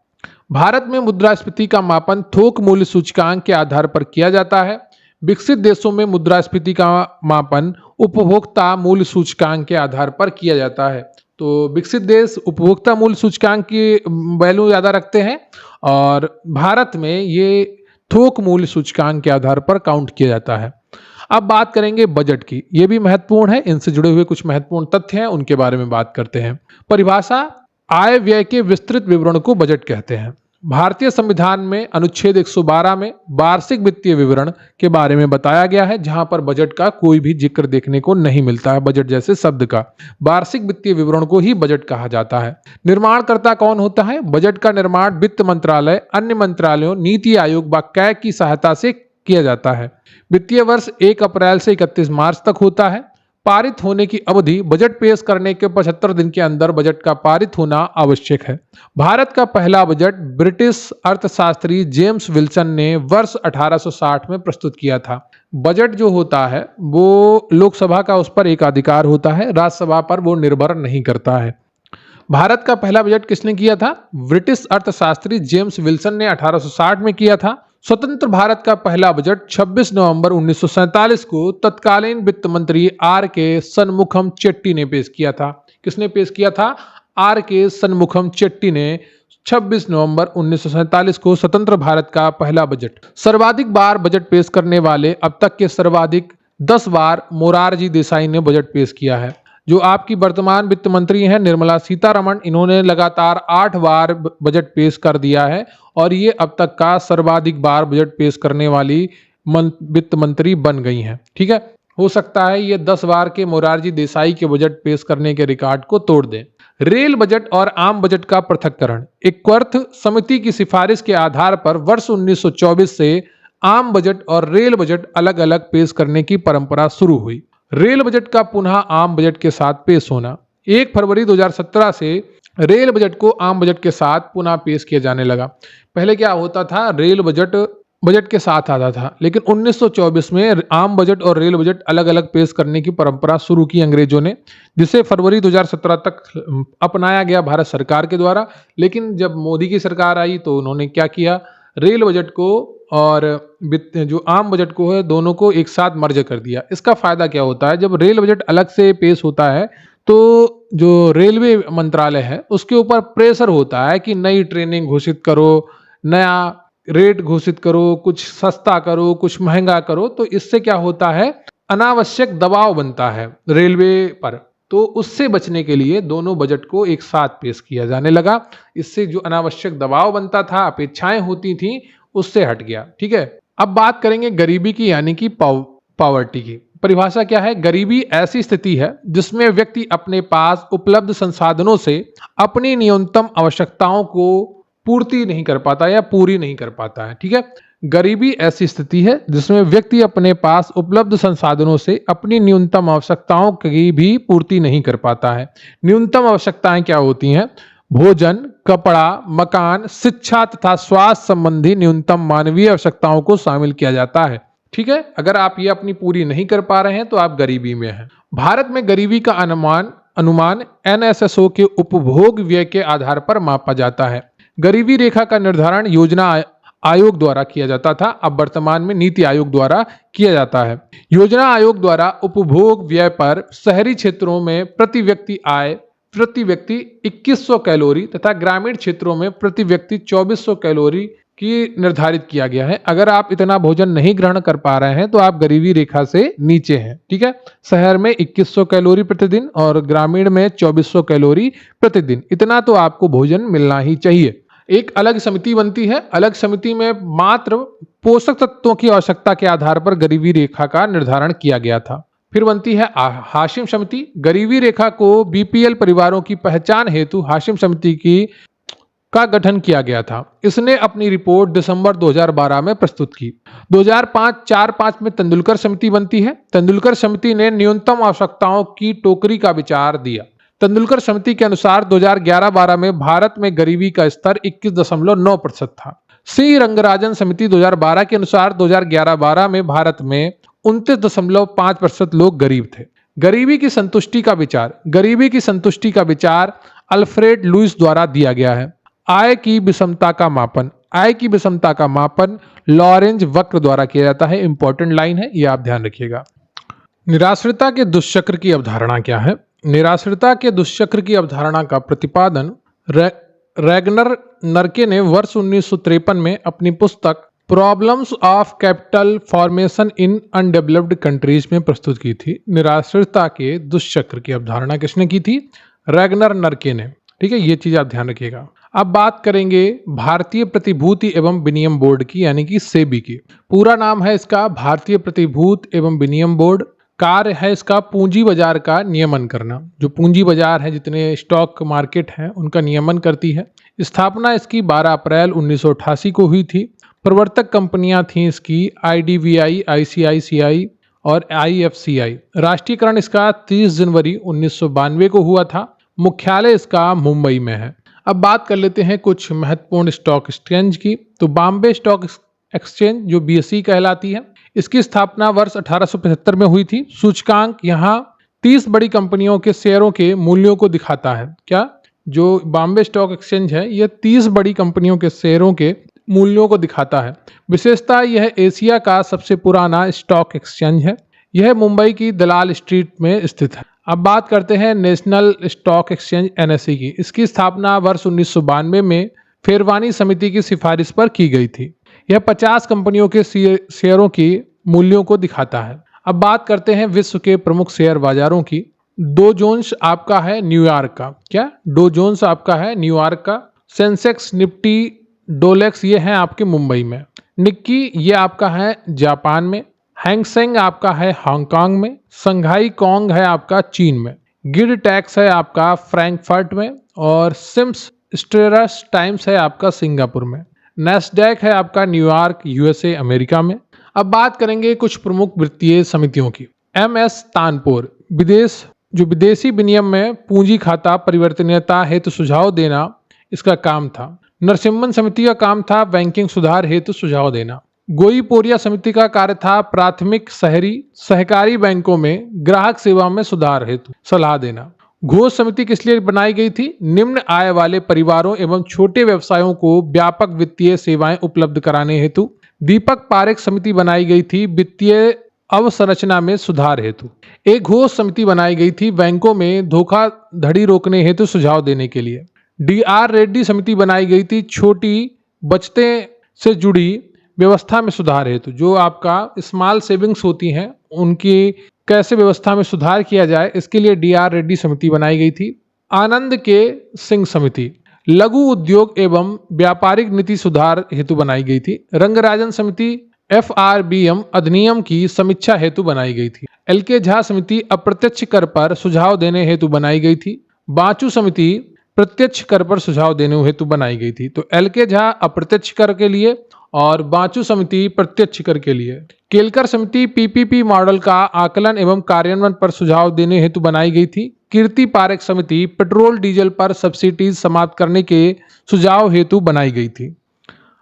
भारत में मुद्रास्फीति का मापन थोक मूल्य सूचकांक के आधार पर किया जाता है। विकसित देशों में मुद्रास्फीति का मापन उपभोक्ता मूल्य सूचकांक के आधार पर किया जाता है। तो विकसित देश उपभोक्ता मूल्य सूचकांक की वैल्यू ज्यादा रखते हैं और भारत में ये थोक मूल्य सूचकांक के आधार पर काउंट किया जाता है। अब बात करेंगे बजट की। ये भी महत्वपूर्ण है, इनसे जुड़े हुए कुछ महत्वपूर्ण तथ्य हैं, उनके बारे में बात करते हैं। परिभाषा: आय व्यय के विस्तृत विवरण को बजट कहते हैं। भारतीय संविधान में अनुच्छेद 112 में वार्षिक वित्तीय विवरण के बारे में बताया गया है, जहां पर बजट का कोई भी जिक्र देखने को नहीं मिलता है बजट जैसे शब्द का। वार्षिक वित्तीय विवरण को ही बजट कहा जाता है। निर्माणकर्ता कौन होता है? बजट का निर्माण वित्त मंत्रालय, अन्य मंत्रालयों, नीति आयोग व कैग की सहायता से किया जाता है। वित्तीय वर्ष 1 अप्रैल से 31 मार्च तक होता है। पारित होने की अवधि बजट पेश करने के 75 दिन के अंदर बजट का पारित होना आवश्यक है। भारत का पहला बजट ब्रिटिश अर्थशास्त्री जेम्स विल्सन ने वर्ष 1860 में प्रस्तुत किया था। बजट जो होता है वो लोकसभा का उस पर एकाधिकार होता है, राज्यसभा पर वो निर्भर नहीं करता है। भारत का पहला बजट किसने किया था? ब्रिटिश अर्थशास्त्री जेम्स विल्सन ने 1860 में किया था। स्वतंत्र भारत का पहला बजट 26 नवंबर 1947 को तत्कालीन वित्त मंत्री आर के सनमुखम चेट्टी ने पेश किया था। किसने पेश किया था? आर के सनमुखम चेट्टी ने 26 नवंबर 1947 को स्वतंत्र भारत का पहला बजट। सर्वाधिक बार बजट पेश करने वाले अब तक के सर्वाधिक 10 बार मोरारजी देसाई ने बजट पेश किया है। जो आपकी वर्तमान वित्त मंत्री हैं निर्मला सीतारमण, इन्होंने लगातार 8 बार बजट पेश कर दिया है और ये अब तक का सर्वाधिक बार बजट पेश करने वाली वित्त मंत्री बन गई हैं। ठीक है, हो सकता है ये 10 बार के मोरारजी देसाई के बजट पेश करने के रिकॉर्ड को तोड़ दें। रेल बजट और आम बजट का पृथक्करण। इक्वर्थ समिति की सिफारिश के आधार पर वर्ष 1924 से आम बजट और रेल बजट अलग अलग पेश करने की परंपरा शुरू हुई। रेल बजट का पुनः आम बजट के साथ पेश होना। 1 फरवरी 2017 से रेल बजट को आम बजट के साथ पुनः पेश किया जाने लगा। पहले क्या होता था? रेल बजट के साथ आता था, लेकिन 1924 में आम बजट और रेल बजट अलग अलग पेश करने की परंपरा शुरू की अंग्रेजों ने, जिसे फरवरी 2017 तक अपनाया गया भारत सरकार के द्वारा। लेकिन जब मोदी की सरकार आई तो उन्होंने क्या किया? रेल बजट को और जो आम बजट को है दोनों को एक साथ मर्ज कर दिया। इसका फायदा क्या होता है? जब रेल बजट अलग से पेश होता है तो जो रेलवे मंत्रालय है उसके ऊपर प्रेशर होता है कि नई ट्रेनिंग घोषित करो, नया रेट घोषित करो, कुछ सस्ता करो, कुछ महंगा करो। तो इससे क्या होता है? अनावश्यक दबाव बनता है रेलवे पर। तो उससे बचने के लिए दोनों बजट को एक साथ पेश किया जाने लगा। इससे जो अनावश्यक दबाव बनता था, अपेक्षाएं होती थी, उससे हट गया। ठीक है, अब बात करेंगे गरीबी की, यानी कि पॉवर्टी की। परिभाषा क्या है? गरीबी ऐसी स्थिति है जिसमें व्यक्ति अपने पास उपलब्ध संसाधनों से अपनी न्यूनतम आवश्यकताओं को पूर्ति नहीं कर पाता या पूरी नहीं कर पाता है। ठीक है, गरीबी ऐसी स्थिति है जिसमें व्यक्ति अपने पास उपलब्ध संसाधनों से अपनी न्यूनतम आवश्यकताओं की भी पूर्ति नहीं कर पाता है। न्यूनतम आवश्यकताएं क्या होती हैं? भोजन, कपड़ा, मकान, शिक्षा तथा स्वास्थ्य संबंधी न्यूनतम मानवीय आवश्यकताओं को शामिल किया जाता है। ठीक है, अगर आप ये अपनी पूरी नहीं कर पा रहे हैं तो आप गरीबी में हैं। भारत में गरीबी का अनुमान NSSO के उपभोग व्यय के आधार पर मापा जाता है। गरीबी रेखा का निर्धारण योजना आयोग द्वारा किया जाता था, अब वर्तमान में नीति आयोग द्वारा किया जाता है। योजना आयोग द्वारा उपभोग व्यय पर शहरी क्षेत्रों में प्रति व्यक्ति आय प्रति व्यक्ति 2100 कैलोरी तथा ग्रामीण क्षेत्रों में प्रति व्यक्ति 2400 कैलोरी की निर्धारित किया गया है। अगर आप इतना भोजन नहीं ग्रहण कर पा रहे हैं तो आप गरीबी रेखा से नीचे हैं। ठीक है, शहर में 2100 कैलोरी प्रतिदिन और ग्रामीण में 2400 कैलोरी प्रतिदिन, इतना तो आपको भोजन मिलना ही चाहिए। एक अलग समिति बनती है, अलग समिति में मात्र पोषक तत्वों की आवश्यकता के आधार पर गरीबी रेखा का निर्धारण किया गया था। फिर बनती है हाशिम समिति। गरीबी रेखा को BPL परिवारों की पहचान हेतु हाशिम समिति का गठन किया गया था। इसने अपनी रिपोर्ट दिसंबर 2012 में प्रस्तुत की। 2005 में तेंदुलकर समिति बनती है। तेंदुलकर समिति ने न्यूनतम आवश्यकताओं की टोकरी का विचार दिया। तेंदुलकर समिति के अनुसार 2011-12 में भारत में गरीबी का स्तर 21.9% था। सी रंगराजन समिति 2012 के अनुसार 2011-12 में भारत में 29.5% लोग गरीब थे। गरीबी की संतुष्टि का विचार अल्फ्रेड लुईस द्वारा दिया गया है। आय की विषमता का मापन लॉरेंज वक्र द्वारा किया जाता है। इंपॉर्टेंट लाइन है, ये आप ध्यान रखिएगा। निराश्रिता के दुष्चक्र की अवधारणा क्या है? निराश्रिता के दुष्चक्र की अवधारणा का प्रतिपादन रैगनर नर्के ने वर्ष 1953 में अपनी पुस्तक problems of capital formation in undeveloped countries में प्रस्तुत की थी। निराश्रिता के दुष्चक्र की अवधारणा किसने की थी? रैगनर नर्के ने। ठीक है, ये चीज आप ध्यान रखिएगा। अब बात करेंगे भारतीय प्रतिभूति एवं विनिमय बोर्ड की, यानी कि सेबी की। पूरा नाम है इसका भारतीय प्रतिभूति एवं विनिमय बोर्ड। कार्य है इसका पूंजी बाजार का नियमन करना। जो पूंजी बाजार है, जितने स्टॉक मार्केट हैं, उनका नियमन करती है। स्थापना इसकी 12 अप्रैल 1988 को हुई थी। प्रवर्तक कंपनियां थीं इसकी IDBI, ICICI और IFCI। राष्ट्रीयकरण इसका 30 जनवरी 1992 को हुआ था। मुख्यालय इसका मुंबई में है। अब बात कर लेते हैं कुछ महत्वपूर्ण स्टॉक एक्सचेंज की। तो बॉम्बे स्टॉक एक्सचेंज जो BSE कहलाती है, इसकी स्थापना वर्ष 1875 में हुई थी। सूचकांक यहाँ 30 बड़ी कंपनियों के शेयरों के मूल्यों को दिखाता है। क्या जो बॉम्बे स्टॉक एक्सचेंज है, यह 30 बड़ी कंपनियों के शेयरों के मूल्यों को दिखाता है। विशेषता यह एशिया का सबसे पुराना स्टॉक एक्सचेंज है। यह मुंबई की दलाल स्ट्रीट में स्थित है। अब बात करते हैं नेशनल स्टॉक एक्सचेंज NSE की। इसकी स्थापना वर्ष 1992 में फेरवानी समिति की सिफारिश पर की गई थी। यह 50 कंपनियों के शेयरों की मूल्यों को दिखाता है। अब बात करते हैं विश्व के प्रमुख शेयर बाजारों की। डो जोन्स आपका है न्यूयॉर्क का। क्या डो जोन्स आपका है न्यूयॉर्क का। सेंसेक्स, निफ्टी, डोलेक्स ये हैं आपके मुंबई में। निक्की ये आपका है जापान में। हैंगसेंग आपका है हांगकांग में। संघाई कोंग है आपका चीन में। गिड टैक्स है आपका फ्रैंकफर्ट में। और सिम्स स्टेरस टाइम्स है आपका सिंगापुर में। नैस्डैक है आपका न्यूयॉर्क USA अमेरिका में। अब बात करेंगे कुछ प्रमुख वित्तीय समितियों की। MS तानपुर विदेशी विनिमय में पूंजी खाता परिवर्तनीयता हेतु सुझाव देना इसका काम था। नरसिम्हन समिति का काम था बैंकिंग सुधार हेतु सुझाव देना। गोईपोरिया समिति का कार्य था प्राथमिक शहरी सहकारी बैंकों में ग्राहक सेवा में सुधार हेतु सलाह देना। घोष समिति किस लिए बनाई गई थी? निम्न आय वाले परिवारों एवं छोटे व्यवसायों को व्यापक वित्तीय सेवाएं उपलब्ध कराने हेतु। दीपक पारेख समिति बनाई गई थी वित्तीय अवसंरचना में सुधार हेतु। एक घोष समिति बनाई गई थी बैंकों में धोखाधड़ी रोकने हेतु सुझाव देने के लिए। DR रेड्डी समिति बनाई गई थी छोटी बचतें से जुड़ी व्यवस्था में सुधार हेतु। जो आपका स्मॉल सेविंग्स होती हैं, उनकी कैसे व्यवस्था में सुधार किया जाए, इसके लिए DR रेड्डी समिति बनाई गई थी। आनंद के सिंह समिति लघु उद्योग एवं व्यापारिक नीति सुधार हेतु बनाई गई थी। रंगराजन समिति FRBM अधिनियम की समीक्षा हेतु बनाई गई थी। LK झा समिति अप्रत्यक्ष कर पर सुझाव देने हेतु बनाई गई थी। बांचू समिति प्रत्यक्ष कर पर सुझाव देने हेतु बनाई गई थी। तो LK झा अप्रत्यक्ष कर के लिए और बांचू समिति प्रत्यक्ष कर के लिए। केलकर समिति PPP मॉडल का आकलन एवं कार्यान्वयन पर सुझाव देने हेतु बनाई गई थी। कीर्ति पारेख समिति पेट्रोल डीजल पर सब्सिडी समाप्त करने के सुझाव हेतु बनाई गई थी।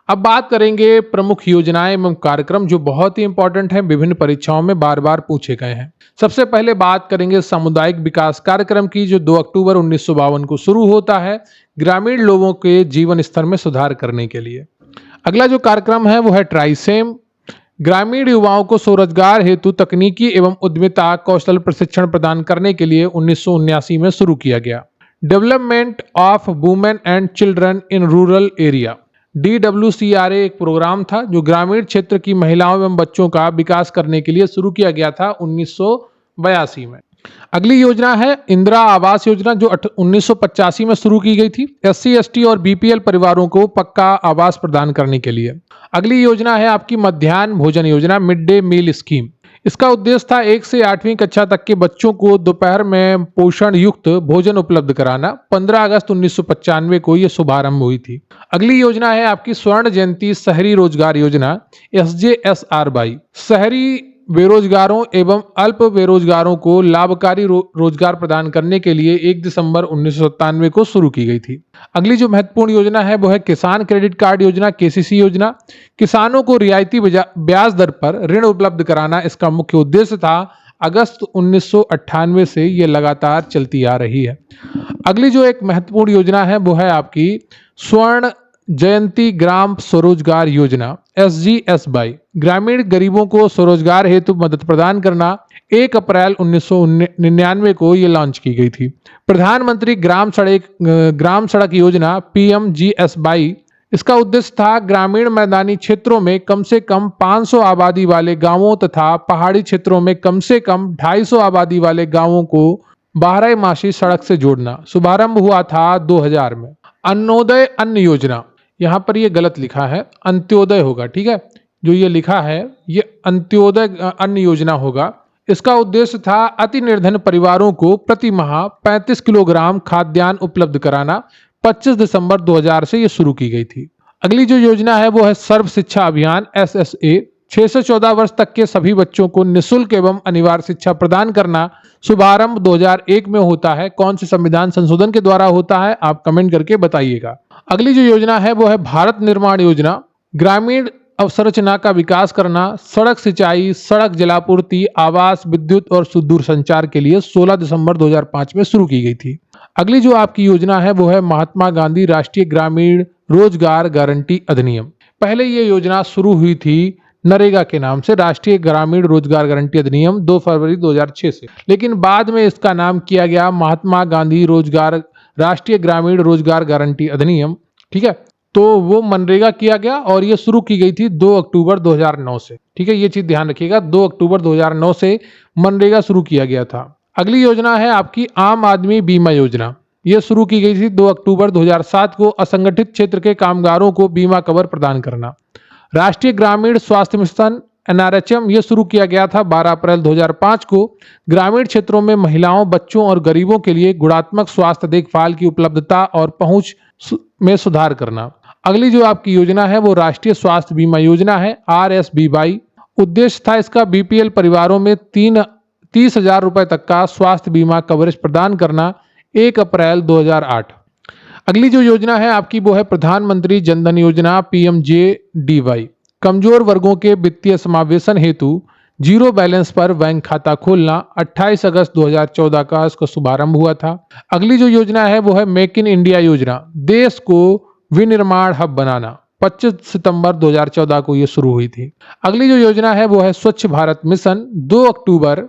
अब बात करेंगे प्रमुख योजनाएं एवं कार्यक्रम जो बहुत ही इंपॉर्टेंट हैं, विभिन्न परीक्षाओं में बार बार पूछे गए हैं। सबसे पहले बात करेंगे सामुदायिक विकास कार्यक्रम की, जो 2 अक्टूबर 1952 को शुरू होता है ग्रामीण लोगों के जीवन स्तर में सुधार करने के लिए। अगला जो कार्यक्रम है वो है ट्राइसेम। ग्रामीण युवाओं को स्वरोजगार हेतु तकनीकी एवं उद्यमिता कौशल प्रशिक्षण प्रदान करने के लिए 1979 में शुरू किया गया। Development of women and children in rural area DWCRA एक प्रोग्राम था जो ग्रामीण क्षेत्र की महिलाओं एवं बच्चों का विकास करने के लिए शुरू किया गया था 1982 में। अगली योजना है इंदिरा आवास योजना जो 1985 में शुरू की गई थी SC ST और BPL परिवारों को पक्का आवास प्रदान करने के लिए। अगली योजना है आपकी मध्याह्न भोजन योजना, मिड डे मील स्कीम। इसका उद्देश्य था 1 से 8वीं कक्षा तक के बच्चों को दोपहर में पोषण युक्त भोजन उपलब्ध कराना। 15 अगस्त 1995 को यह शुभारंभ हुई थी। अगली योजना है आपकी स्वर्ण जयंती शहरी रोजगार योजना SJSRY। शहरी बेरोजगारों एवं अल्प बेरोजगारों को लाभकारी रोजगार प्रदान करने के लिए 1 दिसंबर 1997 को शुरू की गई थी। अगली जो महत्वपूर्ण योजना है वो है किसान क्रेडिट कार्ड योजना KCC योजना। किसानों को रियायती ब्याज दर पर ऋण उपलब्ध कराना इसका मुख्य उद्देश्य था। अगस्त 1998 से ये लगातार चलती आ रही है। अगली जो एक महत्वपूर्ण योजना है वो है आपकी स्वर्ण जयंती ग्राम स्वरोजगार योजना SGSY। ग्रामीण गरीबों को स्वरोजगार हेतु मदद प्रदान करना 1 अप्रैल 1999 को ये लॉन्च की गई थी। प्रधानमंत्री ग्राम सड़क योजना PMGSY। इसका उद्देश्य था ग्रामीण मैदानी क्षेत्रों में कम से कम 500 आबादी वाले गांवों तथा पहाड़ी क्षेत्रों में कम से कम 250 आबादी वाले गांवों को बारहमासी सड़क से जोड़ना। शुभारंभ हुआ था 2000 में। अन्नोदय अन्न योजना, यहाँ पर ये गलत लिखा है, अंत्योदय होगा, ठीक है। जो ये लिखा है ये अंत्योदय अन्न योजना होगा। इसका उद्देश्य था अति निर्धन परिवारों को प्रति माह 35 किलोग्राम खाद्यान्न उपलब्ध कराना। 25 दिसंबर 2000 से ये शुरू की गई थी। अगली जो योजना है वो है सर्व शिक्षा अभियान SSA। 6 से 14 वर्ष तक के सभी बच्चों को निःशुल्क एवं अनिवार्य शिक्षा प्रदान करना। शुभारंभ 2001 में होता है। कौन से संविधान संशोधन के द्वारा होता है, आप कमेंट करके बताइएगा। अगली जो योजना है वो है भारत निर्माण योजना। ग्रामीण अवसंरचना का विकास करना, सड़क सिंचाई, सड़क जलापूर्ति, आवास, विद्युत और दूरसंचार के लिए 16 दिसंबर 2005 में शुरू की गई थी। अगली जो आपकी योजना है वो है महात्मा गांधी राष्ट्रीय ग्रामीण रोजगार गारंटी अधिनियम। पहले ये योजना शुरू हुई थी नरेगा के नाम से, राष्ट्रीय ग्रामीण रोजगार गारंटी अधिनियम 2 फरवरी 2006 से, लेकिन बाद में इसका नाम किया गया महात्मा गांधी राष्ट्रीय ग्रामीण रोजगार गारंटी अधिनियम, ठीक है। तो वो मनरेगा किया गया और ये शुरू की गई थी 2 अक्टूबर 2009 से, ठीक है। ये चीज ध्यान रखिएगा, 2 अक्टूबर 2009 से मनरेगा शुरू किया गया था। अगली योजना है आपकी आम आदमी बीमा योजना। ये शुरू की गई थी 2 अक्टूबर 2007 को। असंगठित क्षेत्र के कामगारों को बीमा कवर प्रदान करना। राष्ट्रीय ग्रामीण स्वास्थ्य मिशन NRHM ये शुरू किया गया था 12 अप्रैल 2005 को। ग्रामीण क्षेत्रों में महिलाओं, बच्चों और गरीबों के लिए गुणात्मक स्वास्थ्य देखभाल की उपलब्धता और पहुंच में सुधार करना। अगली जो आपकी योजना है वो राष्ट्रीय स्वास्थ्य बीमा योजना है RSBY। उद्देश्य था इसका BPL परिवारों में 30,000 रुपए तक का स्वास्थ्य बीमा कवरेज प्रदान करना। 1 अप्रैल 2008। अगली जो योजना है आपकी वो है प्रधानमंत्री जनधन योजना PMJDY। कमजोर वर्गों के वित्तीय समावेशन हेतु जीरो बैलेंस पर बैंक खाता खोलना। 28 अगस्त 2014 का इसका शुभारंभ हुआ था। अगली जो योजना है वो है मेक इन इंडिया योजना, देश को विनिर्माण हब बनाना। 25 सितंबर 2014 को ये शुरू हुई थी। अगली जो योजना है वो है स्वच्छ भारत मिशन। 2 अक्टूबर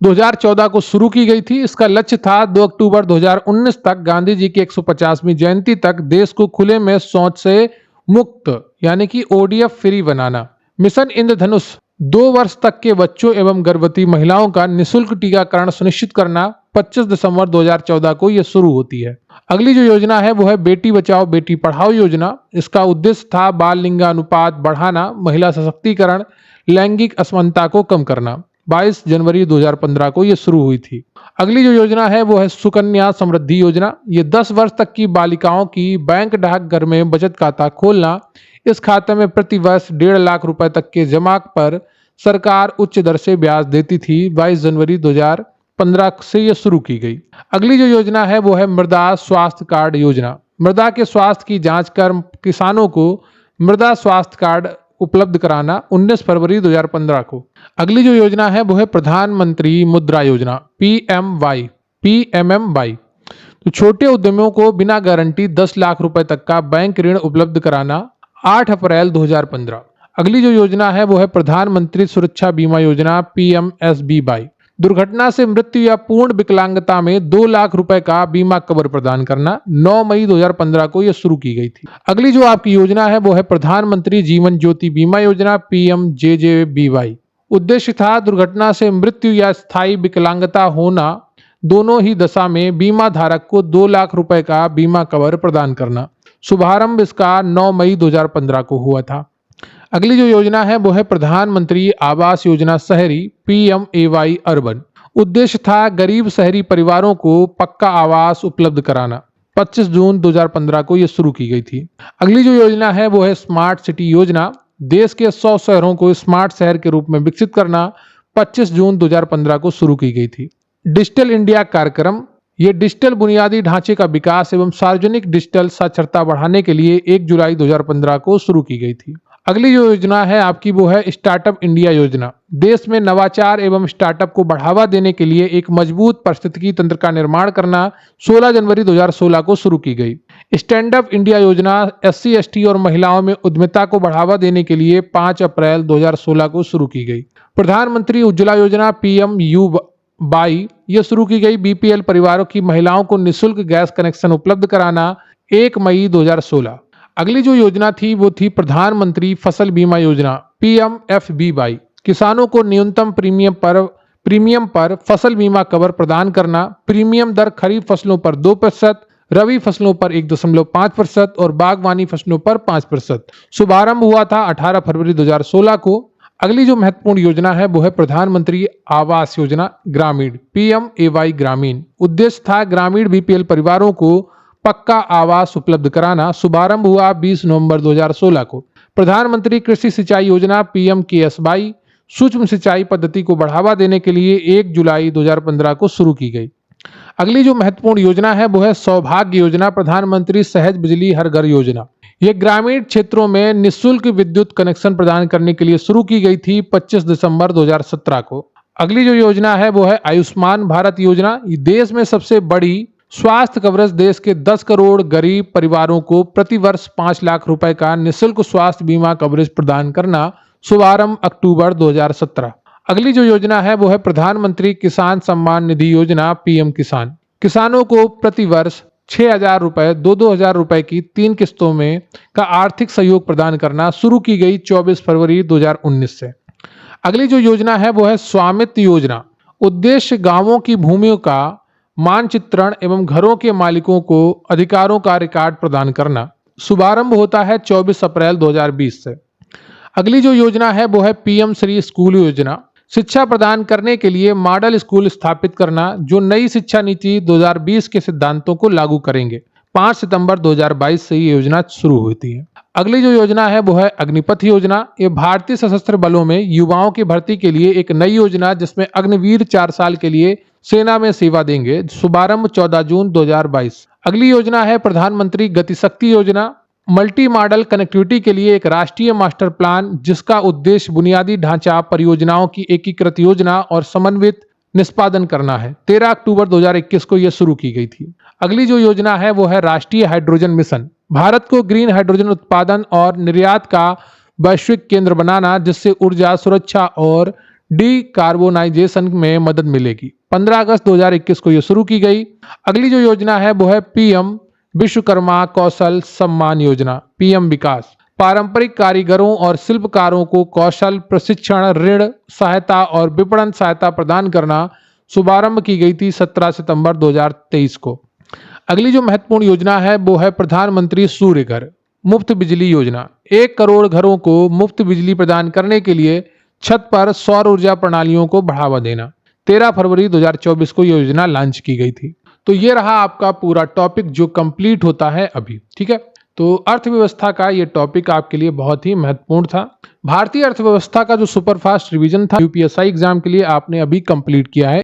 2014 को शुरू की गई थी। इसका लक्ष्य था 2 अक्टूबर 2019 तक गांधी जी की 150वीं जयंती तक देश को खुले में शौच से मुक्त यानी कि ODF फ्री बनाना। मिशन इंद्रधनुष 2 वर्ष तक के बच्चों एवं गर्भवती महिलाओं का निःशुल्क टीकाकरण सुनिश्चित करना। 25 दिसंबर 2014 को यह शुरू होती है। अगली जो योजना है वो है बेटी बचाओ बेटी पढ़ाओ योजना। इसका उद्देश्य था बाल लिंगानुपात बढ़ाना, महिला सशक्तिकरण, लैंगिक असमानता को कम करना। 22 जनवरी 2015 को यह शुरू हुई थी। अगली जो योजना है वो है सुकन्या समृद्धि योजना। ये 10 वर्ष तक की बालिकाओं की बैंक डाकघर में बचत खाता खोलना। इस खाते में प्रति वर्ष 1.5 लाख रुपए तक के जमा पर सरकार उच्च दर से ब्याज देती थी। 22 जनवरी 2015 से यह शुरू की गई। अगली जो योजना है वो है मृदा स्वास्थ्य कार्ड योजना। मृदा के स्वास्थ्य की जांच कर किसानों को मृदा स्वास्थ्य कार्ड उपलब्ध कराना। 19 फरवरी 2015 को। अगली जो योजना है वो है प्रधानमंत्री मुद्रा योजना PMMY। तो छोटे उद्यमियों को बिना गारंटी 10 लाख रुपए तक का बैंक ऋण उपलब्ध कराना। 8 अप्रैल 2015। अगली जो योजना है वो है प्रधानमंत्री सुरक्षा बीमा योजना PMSBY। दुर्घटना से मृत्यु या पूर्ण विकलांगता में 2 लाख रुपए का बीमा कवर प्रदान करना। 9 मई 2015 को यह शुरू की गई थी। अगली जो आपकी योजना है वो है प्रधानमंत्री जीवन ज्योति बीमा योजना PMJJBY। उद्देश्य था दुर्घटना से मृत्यु या स्थायी विकलांगता होना दोनों ही दशा में बीमा धारक को 2 लाख रुपए का बीमा कवर प्रदान करना। शुभारंभ इसका 9 मई 2015 को हुआ था। अगली जो योजना है वो है प्रधानमंत्री आवास योजना शहरी PMAY अर्बन। उद्देश्य था गरीब शहरी परिवारों को पक्का आवास उपलब्ध कराना। 25 जून 2015 को यह शुरू की गई थी। अगली जो योजना है वो है स्मार्ट सिटी योजना। देश के 100 शहरों को स्मार्ट शहर के रूप में विकसित करना। 25 जून 2015 को शुरू की गई थी। डिजिटल इंडिया कार्यक्रम, ये डिजिटल बुनियादी ढांचे का विकास एवं सार्वजनिक डिजिटल साक्षरता बढ़ाने के लिए 1 जुलाई 2015 को शुरू की गई थी। अगली जो योजना है आपकी वो है स्टार्टअप इंडिया योजना। देश में नवाचार एवं स्टार्टअप को बढ़ावा देने के लिए एक मजबूत पारिस्थितिकी तंत्र का निर्माण करना। 16 जनवरी 2016 को शुरू की गई। स्टैंड अप इंडिया योजना SC ST और महिलाओं में उद्यमिता को बढ़ावा देने के लिए 5 अप्रैल 2016 को शुरू की गई। प्रधानमंत्री उज्ज्वला योजना PMUY यह शुरू की गई। BPL परिवारों की महिलाओं को निःशुल्क गैस कनेक्शन उपलब्ध कराना। 1 मई 2016। अगली जो योजना थी वो थी प्रधानमंत्री फसल बीमा योजना PMFBY। किसानों को न्यूनतम प्रीमियम पर फसल बीमा कवर प्रदान करना। प्रीमियम दर खरीफ फसलों पर 2%, रबी फसलों पर 1.5% और बागवानी फसलों पर 5%। शुभारंभ हुआ था 18 फरवरी 2016 को। अगली जो महत्वपूर्ण योजना है वो है प्रधानमंत्री आवास योजना ग्रामीण, PMAY ग्रामीण। उद्देश्य था ग्रामीण बीपीएल परिवारों को पक्का आवास उपलब्ध कराना। शुभारंभ हुआ 20 नवंबर 2016 को। प्रधानमंत्री कृषि सिंचाई योजना PMKSY सूक्ष्म सिंचाई पद्धति को बढ़ावा देने के लिए 1 जुलाई 2015 को शुरू की गई। अगली जो महत्वपूर्ण योजना है वो है सौभाग्य योजना, प्रधानमंत्री सहज बिजली हर घर योजना। यह ग्रामीण क्षेत्रों में निःशुल्क विद्युत कनेक्शन प्रदान करने के लिए शुरू की गई थी 25 दिसंबर 2017 को। अगली जो योजना है वो है आयुष्मान भारत योजना। ये देश में सबसे बड़ी स्वास्थ्य कवरेज, देश के 10 करोड़ गरीब परिवारों को प्रतिवर्ष 5 लाख रुपए का निःशुल्क स्वास्थ्य बीमा कवरेज प्रदान करना। शुभारंभ अक्टूबर 2017। अगली जो योजना है वो है प्रधानमंत्री किसान सम्मान निधि योजना PM किसान। किसानों को प्रतिवर्ष 6,000 रुपए 2,000 रुपए की 3 किस्तों में का आर्थिक सहयोग प्रदान करना। शुरू की गई 24 फरवरी 2019 से। अगली जो योजना है वो है स्वामित्व योजना। उद्देश्य गांवों की भूमियों का मानचित्रण एवं घरों के मालिकों को अधिकारों का रिकॉर्ड प्रदान करना। शुभारंभ होता है 24 अप्रैल 2020 से। अगली जो योजना है वो है PM श्री स्कूल योजना। शिक्षा प्रदान करने के लिए मॉडल स्कूल स्थापित करना जो नई शिक्षा नीति 2020 के सिद्धांतों को लागू करेंगे। 5 सितंबर 2022 से ये योजना शुरू होती है। अगली जो योजना है वो है अग्निपथ योजना। ये भारतीय सशस्त्र बलों में युवाओं की भर्ती के लिए एक नई योजना जिसमें अग्निवीर 4 साल के लिए सेना में सेवा देंगे। शुभारंभ 14 जून 2022। अगली योजना है प्रधानमंत्री गतिशक्ति योजना। मल्टी मॉडल कनेक्टिविटी के लिए एक राष्ट्रीय मास्टर प्लान जिसका उद्देश्य बुनियादी ढांचा परियोजनाओं की एकीकृत योजना और समन्वित निष्पादन करना है। 13 अक्टूबर 2021 को यह शुरू की गई थी। अगली जो योजना है वो है राष्ट्रीय हाइड्रोजन मिशन। भारत को ग्रीन हाइड्रोजन उत्पादन और निर्यात का वैश्विक केंद्र बनाना जिससे ऊर्जा सुरक्षा और डीकार्बोनाइजेशन में मदद मिलेगी। 15 अगस्त 2021 को यह शुरू की गई। अगली जो योजना है वो है PM विश्वकर्मा कौशल सम्मान योजना, PM विकास। पारंपरिक कारीगरों और शिल्पकारों को कौशल प्रशिक्षण, ऋण सहायता और विपणन सहायता प्रदान करना। शुभारंभ की गई थी 17 सितंबर 2023 को। अगली जो महत्वपूर्ण योजना है वो है प्रधानमंत्री सूर्य घर मुफ्त बिजली योजना। 1 करोड़ घरों को मुफ्त बिजली प्रदान करने के लिए छत पर सौर ऊर्जा प्रणालियों को बढ़ावा देना। 13 फरवरी 2024 को यह योजना लॉन्च की गई थी। तो ये रहा आपका पूरा टॉपिक जो कंप्लीट होता है अभी। ठीक है, तो अर्थव्यवस्था का ये टॉपिक आपके लिए बहुत ही महत्वपूर्ण था। भारतीय अर्थव्यवस्था का जो सुपरफास्ट रिवीजन था UPSI एग्जाम के लिए आपने अभी कंप्लीट किया है।